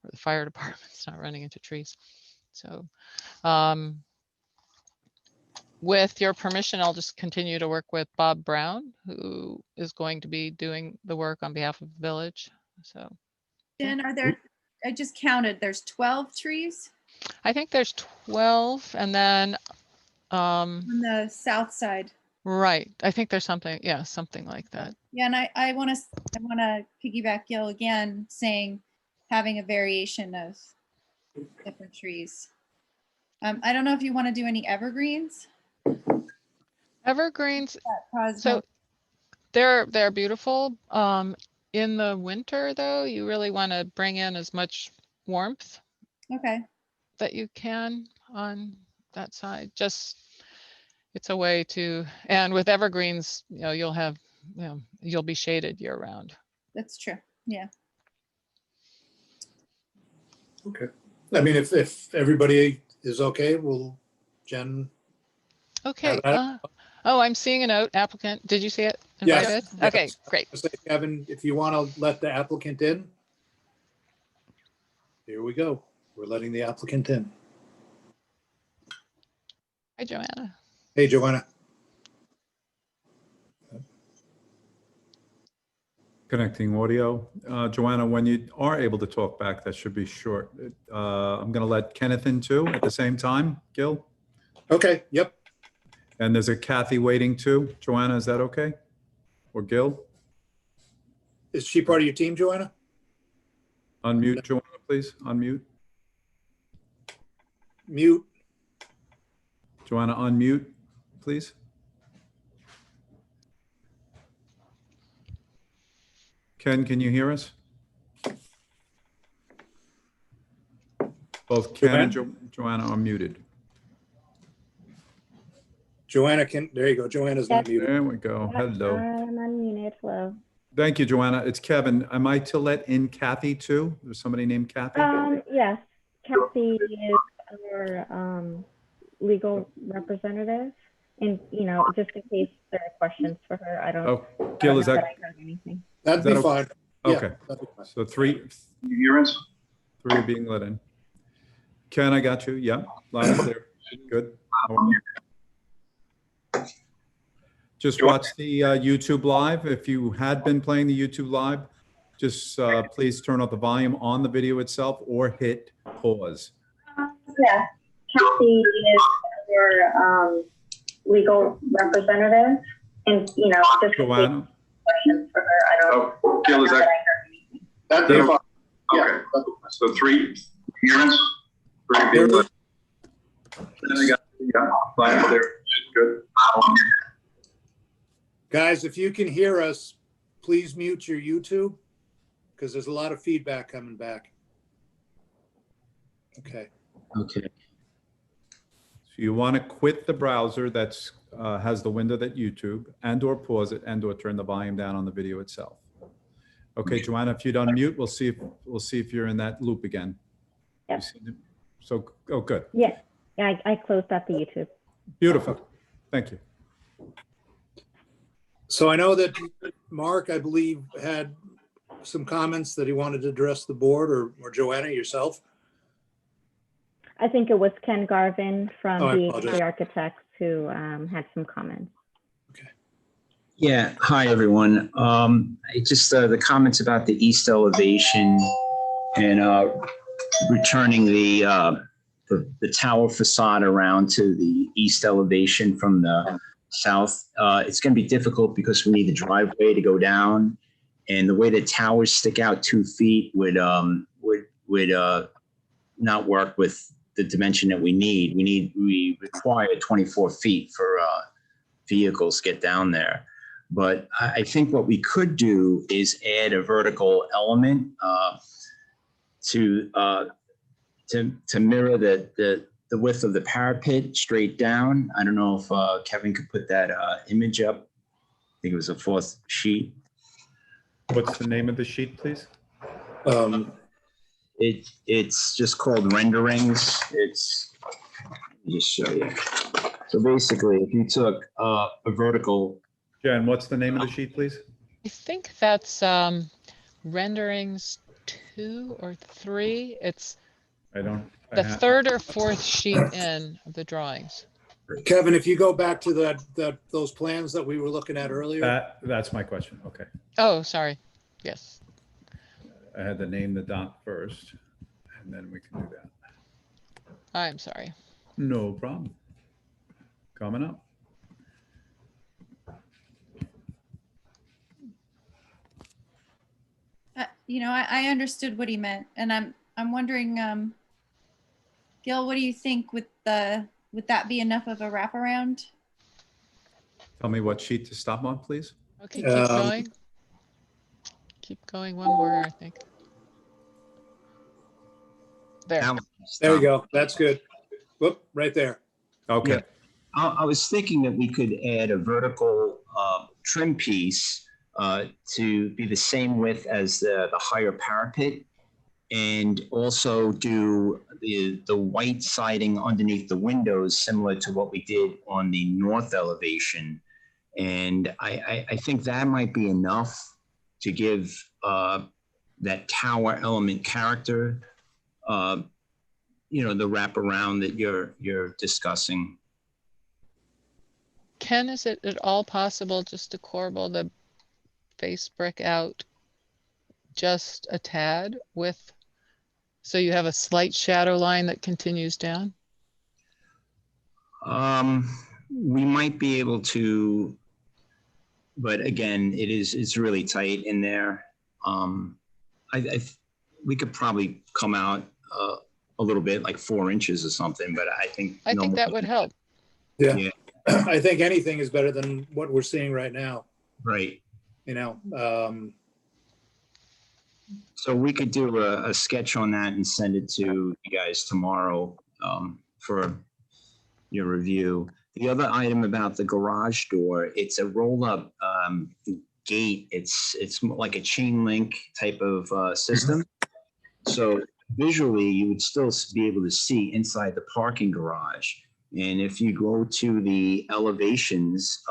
or the fire department's not running into trees. So with your permission, I'll just continue to work with Bob Brown, who is going to be doing the work on behalf of the village. So
Jen, I just counted, there's 12 trees
I think there's 12, and then
on the south side.
right, I think there's something like that.
Yeah, and I want to piggyback Gil again, saying having a variation of different trees. I don't know if you want to do any evergreens.
Evergreens, so they're beautiful. In the winter, though, you really want to bring in as much warmth that you can on that side. Just it's a way to, and with evergreens, you'll be shaded year round.
That's true. Yeah.
Okay. I mean, if everybody is okay, will Jen?
Okay. Oh, I'm seeing a note. Applicant, did you see it?
Yes.
Invited?
Yes.
Okay, great.
I say, Kevin, if you want to let the applicant in, here we go. We're letting the applicant in.
Hi, Joanna.
Hey, Joanna.
Connecting audio. Joanna, when you are able to talk back, that should be short. I'm going to let Kenneth in too at the same time, Gil.
Okay, yep.
And there's a Kathy waiting too. Joanna, is that okay? Or Gil?
Is she part of your team, Joanna?
Unmute, Joanna, please. Unmute.
Mute.
Joanna, unmute, please. Ken, can you hear us? Both Ken and Joanna are muted.
Joanna there you go. Joanna's not muted.
There we go. Hello.
I'm unmuted. Hello.
Thank you, Joanna. It's Kevin. Am I to let in Kathy too? There's somebody named Kathy?
Yes. Kathy is our legal representative. And, just in case there are questions for her, I don't
Oh, Gil, is that?
I heard anything.
That'd be fine.
Okay.
Yeah, that'd be fine.
So three.
Can you hear us?
Three are being let in. Ken, I got you. Yeah, loud and clear. Good. Just watch the YouTube live. If you had been playing the YouTube live, just please turn up the volume on the video itself or hit pause.
Yeah, Kathy is our legal representative. And, just
Joanna?
questions for her, I don't
Gil, is that?
That'd be fine.
Okay. So three. Hear us? Three people. And I got, fine there. Good.
Guys, if you can hear us, please mute your YouTube because there's a lot of feedback coming back. Okay.
Okay.
So you want to quit the browser that's has the window that YouTube and or pause it and or turn the volume down on the video itself. Okay, Joanna, if you'd unmute, we'll see if you're in that loop again.
Yep.
So, oh, good.
Yeah, I closed out the YouTube.
Beautiful. Thank you.
So I know that Mark, I believe, had some comments that he wanted to address the board, or Joanna, yourself.
I think it was Ken Garvin from
Oh, I
the
apologize.
Architects who had some comments.
Okay.
Yeah, hi, everyone. Just the comments about the east elevation and returning the tower facade around to the east elevation from the south. It's going to be difficult because we need the driveway to go down, and the way the towers stick out 2 feet would not work with the dimension that we need. We require 24 feet for vehicles get down there. But I think what we could do is add a vertical element to mirror the width of the parapet straight down. I don't know if Kevin could put that image up. I think it was a 4th sheet.
What's the name of the sheet, please?
It's just called renderings. Let me just show you. So basically, if you took a vertical.
Jen, what's the name of the sheet, please?
I think that's renderings 2 or 3. It's
I don't. I
the
ha-
3rd or 4th sheet in of the drawings.
Kevin, if you go back to those plans that we were looking at earlier.
That's my question. Okay.
Oh, sorry. Yes.
I had to name the dot first, and then we can do that.
I'm sorry.
No problem. Coming up.
I understood what he meant, and I'm wondering, Gil, what do you think would that be enough of a wraparound?
Tell me what sheet to stop on, please.
Okay, keep going. Keep going one more, I think. There.
There you go. That's good. Whoop, right there.
Okay.
Yeah. I was thinking that we could add a vertical trim piece to be the same width as the higher parapet, and also do the white siding underneath the windows, similar to what we did on the north elevation. And I think that might be enough to give that tower element character, the wraparound that you're discussing.
Ken, is it at all possible just to corbel the face brick out just a tad so you have a slight shadow line that continues down?
We might be able to, but again, it's really tight in there. We could probably come out a little bit, like 4 inches or something, but I think
that would help.
Yeah. I think anything is better than what we're seeing right now.
Right. So we could do a sketch on that and send it to you guys tomorrow for your review. The other item about the garage door, it's a roll-up gate. It's like a chain link type of system. So visually, you would still be able to see inside the parking garage. And if you go to the elevations,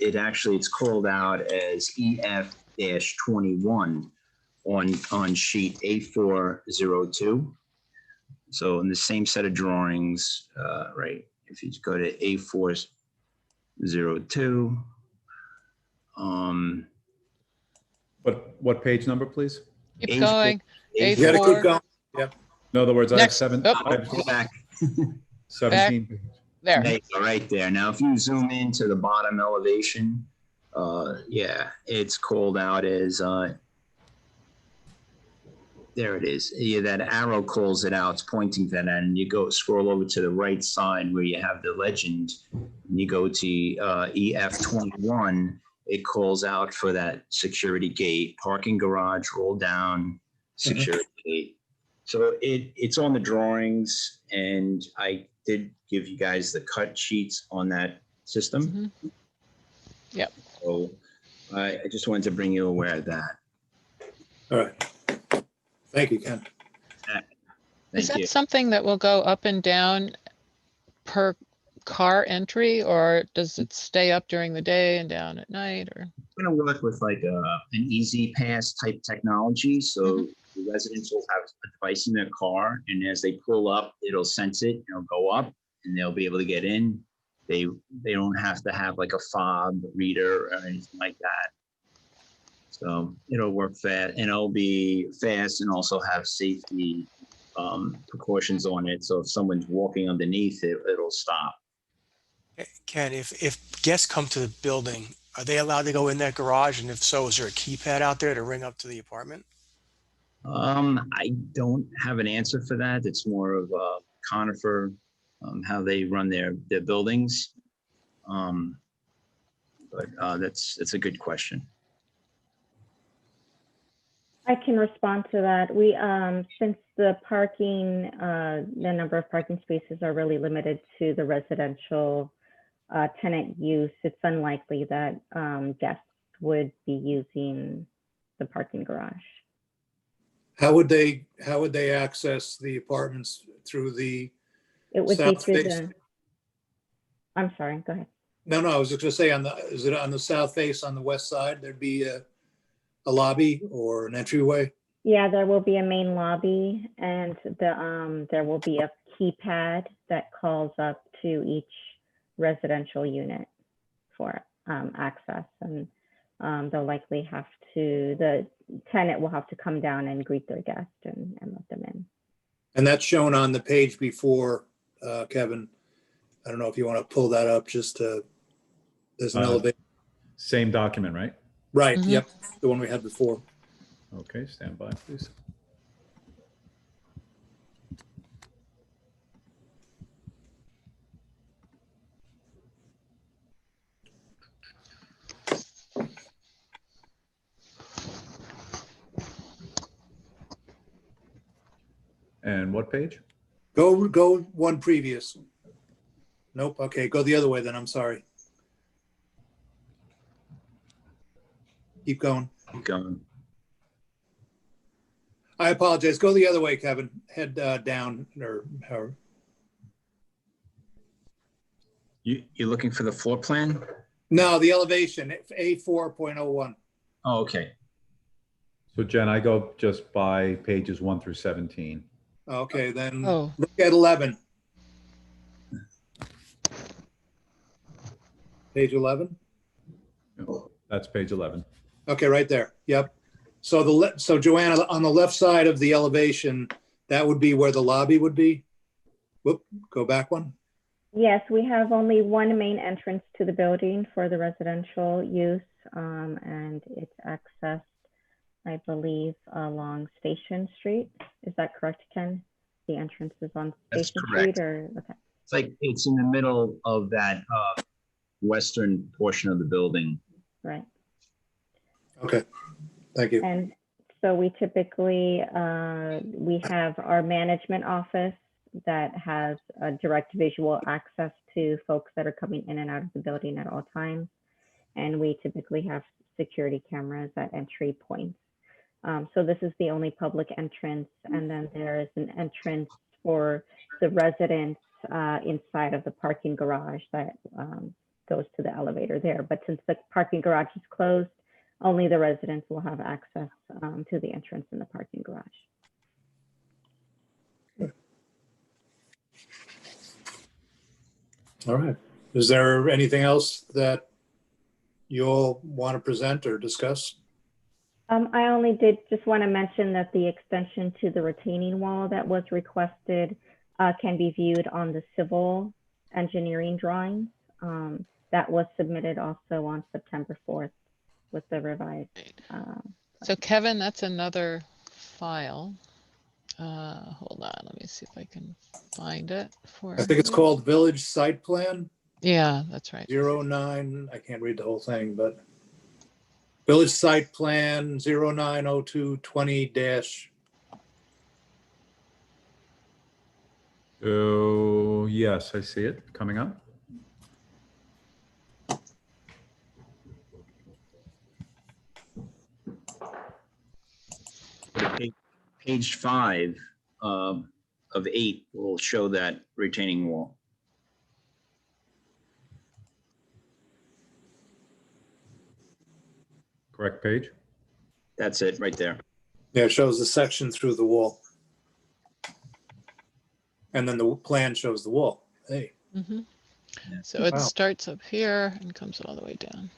it's called out as EF-21 on sheet A402. So in the same set of drawings, right? If you go to A402.
What page number, please?
Keep going.
You gotta keep going. Yep.
In other words, I have
Next. Oh.
I have
Go back.
17.
There.
There you go, right there. Now, if you zoom into the bottom elevation, it's called out as, there it is. Yeah, that arrow calls it out. It's pointing to that, and you scroll over to the right side where you have the legend, and you go to EF-21. It calls out for that security gate, parking garage, roll down, security gate. So it's on the drawings, and I did give you guys the cut sheets on that system.
Yep.
So I just wanted to bring you aware of that.
All right. Thank you, Ken.
Is
Thank you.
that something that will go up and down per car entry, or does it stay up during the day and down at night? Or
I'm going to work with like an easy pass type technology. So the residents will have a device in their car, and as they pull up, it'll sense it, it'll go up, and they'll be able to get in. They don't have to have like a fob reader or anything like that. So it'll work fast, and it'll be fast, and also have safety precautions on it. So if someone's walking underneath it, it'll stop.
Ken, if guests come to the building, are they allowed to go in that garage? And if so, is there a keypad out there to ring up to the apartment?
I don't have an answer for that. It's more of Conifer, how they run their buildings. But that's a good question.
I can respond to that. We, since the parking, the number of parking spaces are really limited to the residential tenant use, it's unlikely that guests would be using the parking garage.
How would they access the apartments through the
It would be
south
through
face?
the, I'm sorry, go ahead.
No, I was just gonna say is it on the south face on the west side? There'd be a lobby or an entryway?
Yeah, there will be a main lobby, and there will be a keypad that calls up to each residential unit for access, and they'll likely have to, the tenant will have to come down and greet their guest and let them in.
And that's shown on the page before, Kevin. I don't know if you want to pull that up just to, there's an elevator.
Same document, right?
Right,
Mhm.
yep, the one we had before.
Okay, stand by, please. And what page?
Go one previous. Nope, okay, go the other way then, I'm sorry. Keep going.
Keep going.
I apologize, go the other way, Kevin. Head down or
You're looking for the floor plan?
no, the elevation, A4.01.
Oh, okay.
So Jen, I go just by pages 1 through 17.
Okay, then
Oh.
look at 11. Page 11?
That's page 11.
Okay, right there. Yep. So so Joanna, on the left side of the elevation, that would be where the lobby would be. Whoop, go back one.
Yes, we have only one main entrance to the building for the residential use, and it's accessed, I believe, along Station Street. Is that correct, Ken? The entrance is on
That's
Station
correct.
Street, or okay.
It's like it's in the middle of that western portion of the building.
Right.
Okay, thank you.
And so we typically, we have our management office that has a direct visual access to folks that are coming in and out of the building at all times. And we typically have security cameras at entry points. So this is the only public entrance. And then there is an entrance for the residents inside of the parking garage that goes to the elevator there. But since the parking garage is closed, only the residents will have access to the entrance in the parking garage.
All right. Is there anything else that you all want to present or discuss?
I only did just want to mention that the extension to the retaining wall that was requested can be viewed on the civil engineering drawings. That was submitted also on September 4th with the revised.
So Kevin, that's another file. Hold on, let me see if I can find it for.
I think it's called Village Site Plan
Yeah, that's right.
09. I can't read the whole thing, but Village Site Plan 090220-
Oh, yes, I see it coming up.
Page 5 of 8 will show that retaining wall.
Correct page?
That's it right there.
Yeah, it shows the section through the wall. And then the plan shows the wall. Hey,
Mhm. So it
Wow.
starts up here and comes all the way down.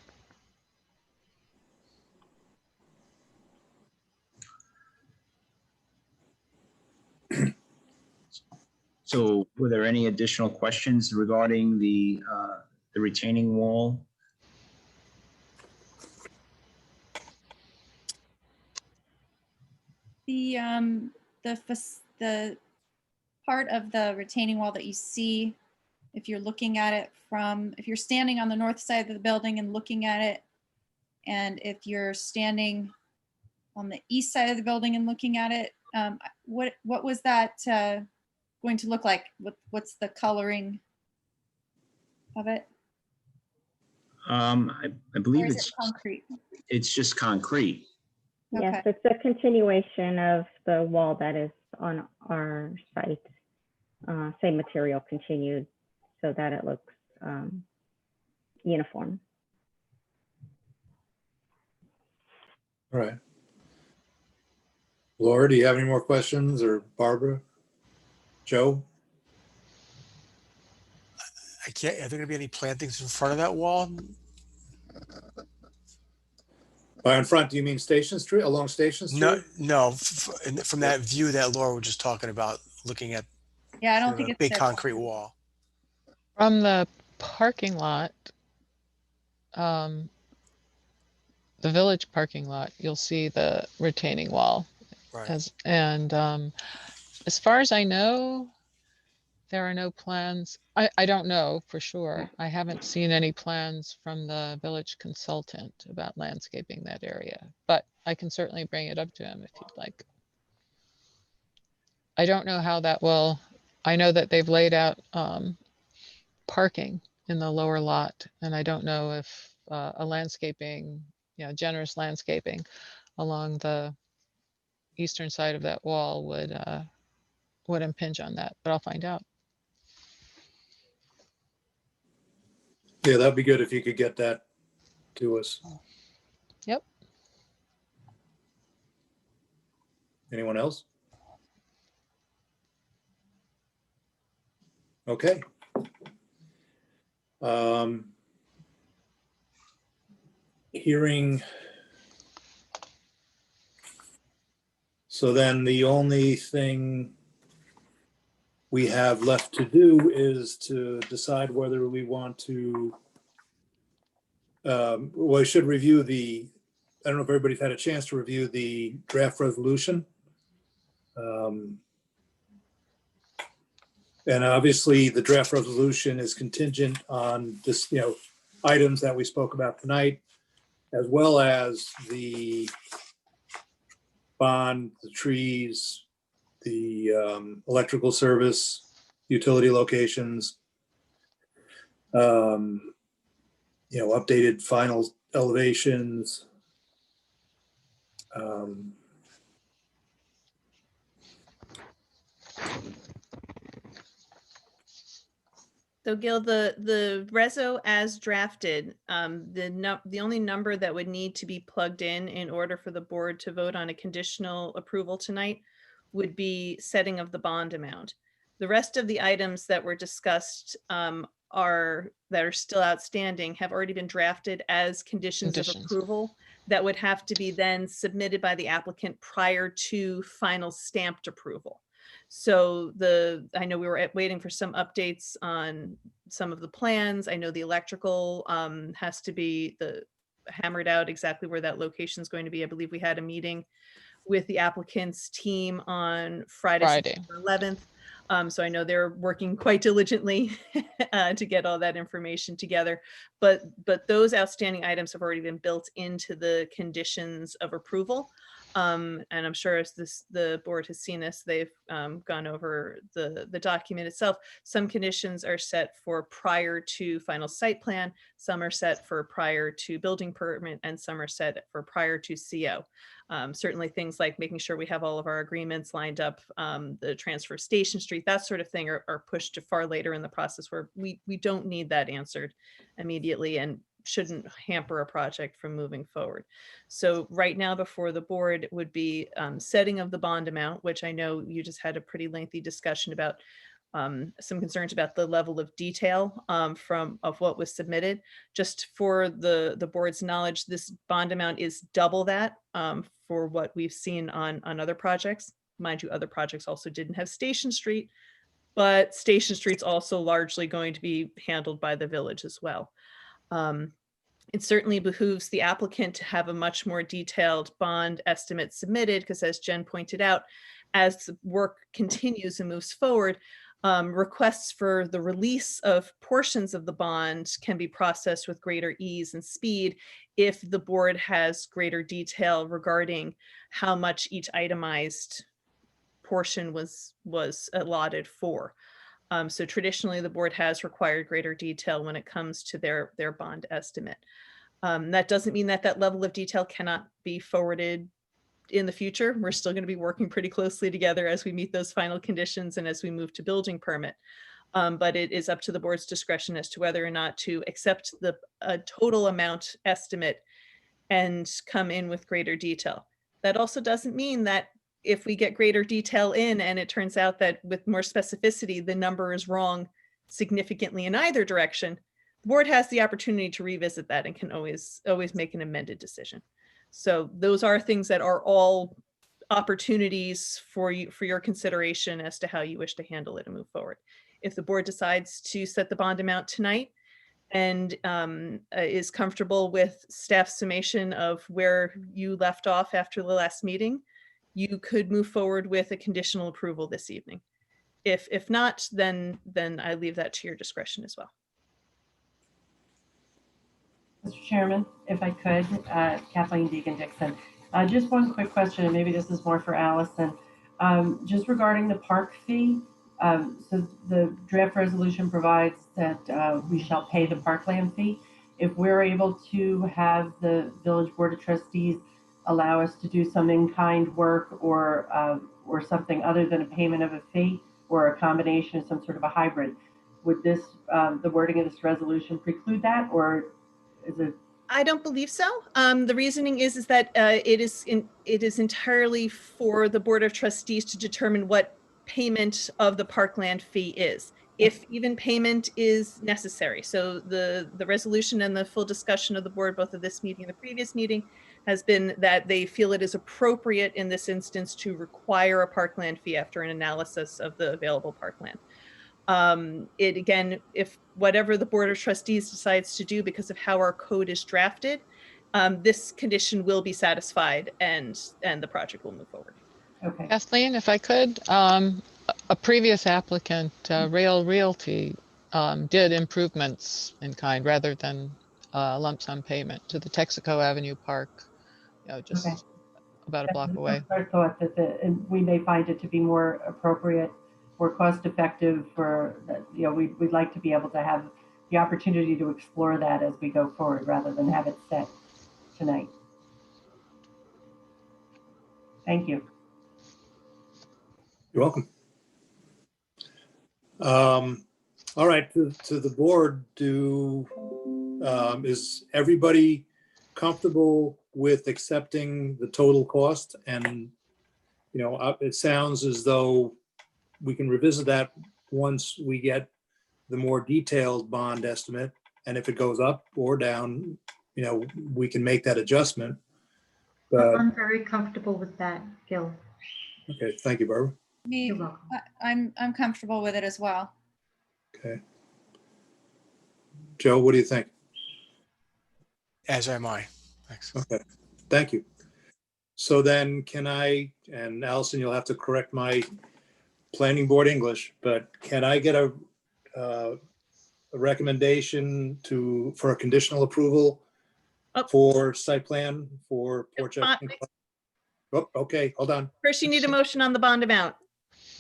So were there any additional questions regarding the the retaining wall.
The part of the retaining wall that you see, if you're looking at it from, if you're standing on the north side of the building and looking at it, and if you're standing on the east side of the building and looking at it, what was that going to look like? What's the coloring of it?
I
Or
believe
is it concrete?
it's just concrete.
Yes,
Okay.
it's a continuation of the wall that is on our site. Same material continued so that it looks uniform.
All right. Laura, do you have any more questions, or Barbara? Joe?
I can't, are there gonna be any plantings in front of that wall?
By in front, do you mean Station Street, along Station Street?
No, no, from that view that Laura was just talking about, looking at
Yeah, I don't
sort of
think
a
it's
big
there.
concrete wall.
From the parking lot, the village parking lot, you'll see the retaining wall.
Right.
As far as I know, there are no plans. I don't know for sure. I haven't seen any plans from the village consultant about landscaping that area, but I can certainly bring it up to him if you'd like. I don't know how that will, I know that they've laid out parking in the lower lot, and I don't know if a landscaping, generous landscaping along the eastern side of that wall would impinge on that, but I'll find out.
Yeah, that'd be good if you could get that to us.
Yep.
Anyone else? Okay. Hearing. So then the only thing we have left to do is to decide whether we want to, well, I should review the, I don't know if everybody's had a chance to review the draft resolution. And obviously the draft resolution is contingent on this, items that we spoke about tonight, as well as the bond, the trees, the electrical service, utility locations, updated final elevations.
So Gil, the reso as drafted, the only number that would need to be plugged in order for the board to vote on a conditional approval tonight would be setting of the bond amount. The rest of the items that were discussed that are still outstanding have already been drafted as conditions of approval that would have to be then submitted by the applicant prior to final stamped approval. So I know we were waiting for some updates on some of the plans. I know the electrical has to be hammered out exactly where that location is going to be. I believe we had a meeting with the applicant's team on Friday. September 11th. So I know they're working quite diligently to get all that information together. But those outstanding items have already been built into the conditions of approval. And I'm sure as the board has seen this, they've gone over the document itself. Some conditions are set for prior to final site plan, some are set for prior to building permit, and some are set for prior to CO. Certainly things like making sure we have all of our agreements lined up, the transfer of Station Street, that sort of thing are pushed to far later in the process where we don't need that answered immediately and shouldn't hamper a project from moving forward. So right now before the board would be setting of the bond amount, which I know you just had a pretty lengthy discussion about, some concerns about the level of detail of what was submitted. Just for the board's knowledge, this bond amount is double that for what we've seen on other projects. Mind you, other projects also didn't have Station Street, but Station Street's also largely going to be handled by the village as well. It certainly behooves the applicant to have a much more detailed bond estimate submitted, because as Jen pointed out, as the work continues and moves forward, requests for the release of portions of the bond can be processed with greater ease and speed if the board has greater detail regarding how much each itemized portion was allotted for. So traditionally, the board has required greater detail when it comes to their bond estimate. That doesn't mean that that level of detail cannot be forwarded in the future. We're still going to be working pretty closely together as we meet those final conditions and as we move to building permit. But it is up to the board's discretion as to whether or not to accept the total amount estimate and come in with greater detail. That also doesn't mean that if we get greater detail in and it turns out that with more specificity, the number is wrong significantly in either direction, the board has the opportunity to revisit that and can always make an amended decision. So those are things that are all opportunities for your consideration as to how you wish to handle it and move forward. If the board decides to set the bond amount tonight and is comfortable with staff's summation of where you left off after the last meeting, you could move forward with a conditional approval this evening. If not, then I leave that to your discretion as well.
Mr. Chairman, if I could, Kathleen Deegan-Dixon. Just one quick question, and maybe this is more for Allison. Just regarding the park fee, so the draft resolution provides that we shall pay the parkland fee. If we're able to have the Village Board of Trustees allow us to do some in-kind work or something other than a payment of a fee or a combination of some sort of a hybrid, would this, the wording of this resolution preclude that, or is it?
I don't believe so. The reasoning is that it is entirely for the Board of Trustees to determine what payment of the parkland fee is, if even payment is necessary. So the resolution and the full discussion of the board, both of this meeting and the previous meeting, has been that they feel it is appropriate in this instance to require a parkland fee after an analysis of the available parkland. It again, if whatever the Board of Trustees decides to do because of how our code is drafted, this condition will be satisfied and the project will move forward.
Okay.
Kathleen, if I could, a previous applicant, Rail Realty, did improvements in kind rather than lump sum payment to the Texaco Avenue Park, just
Okay.
about a block away.
I thought that and we may find it to be more appropriate, more cost effective for, we'd like to be able to have the opportunity to explore that as we go forward rather than have it set tonight. Thank you.
You're welcome. All right, to the board, is everybody comfortable with accepting the total cost? And, it sounds as though we can revisit that once we get the more detailed bond estimate. And if it goes up or down, we can make that adjustment. But,
I'm very comfortable with that, Gil.
okay, thank you, Barbara.
Me, I'm comfortable with it as well.
Okay. Joe, what do you think?
As am I. Thanks.
Okay, thank you. So then can I, and Allison, you'll have to correct my planning board English, but can I get a recommendation for a conditional approval for site plan for Port Jefferson? Oh, okay, hold on.
First, you need a motion on the bond amount.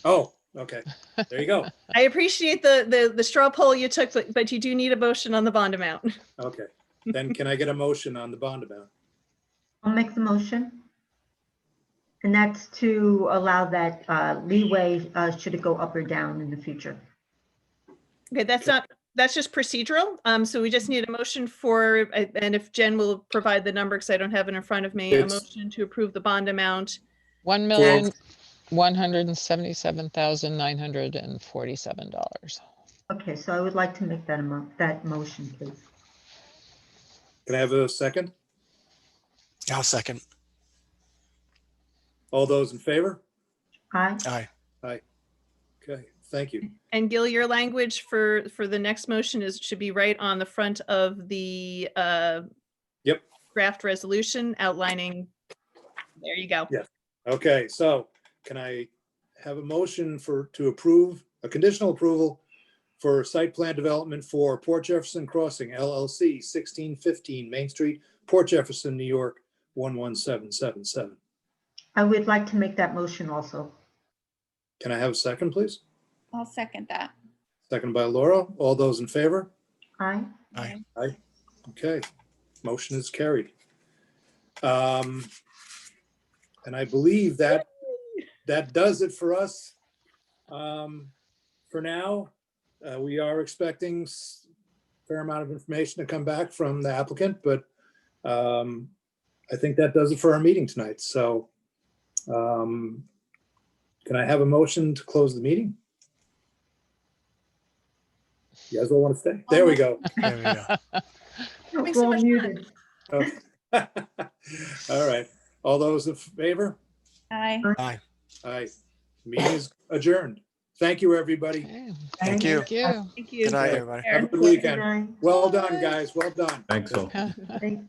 Oh, okay, there you go.
I appreciate the straw poll you took, but you do need a motion on the bond amount.
Okay, then can I get a motion on the bond amount?
I'll make the motion. And that's to allow that leeway should it go up or down in the future.
Okay, that's just procedural. So we just need a motion for, and if Jen will provide the number because I don't have it in front of me, a motion to approve the bond amount.
$1,177,947.
Okay, so I would like to make that motion, please.
Can I have a second?
I'll second.
All those in favor?
Aye.
Aye.
Aye. Okay, Thank you.
And Gil, your language for the next motion should be right on the front of the
Yep.
draft resolution outlining. There you go.
Yes. Okay, so can I have a motion to approve, a conditional approval for site plan development for Port Jefferson Crossing LLC, 1615 Main Street, Port Jefferson, New York, 11777.
I would like to make that motion also.
Can I have a second, please?
I'll second that.
Second by Laura. All those in favor?
Aye.
Aye.
Aye. Okay, motion is carried. And I believe that does it for us. For now, we are expecting a fair amount of information to come back from the applicant, but I think that does it for our meeting tonight. So can I have a motion to close the meeting? You guys all want to stay? There we go.
There we go.
Having
We're
so
all
much
muted.
fun.
Okay. All right. All those in favor?
Aye.
Aye.
Aye. Meeting is adjourned. Thank you, everybody.
Okay,
Thank you.
Thank you.
Thank you.
Good night, everybody.
Have a good
Good
weekend.
night.
Well done, guys. Well done.
Thanks all.
Thank-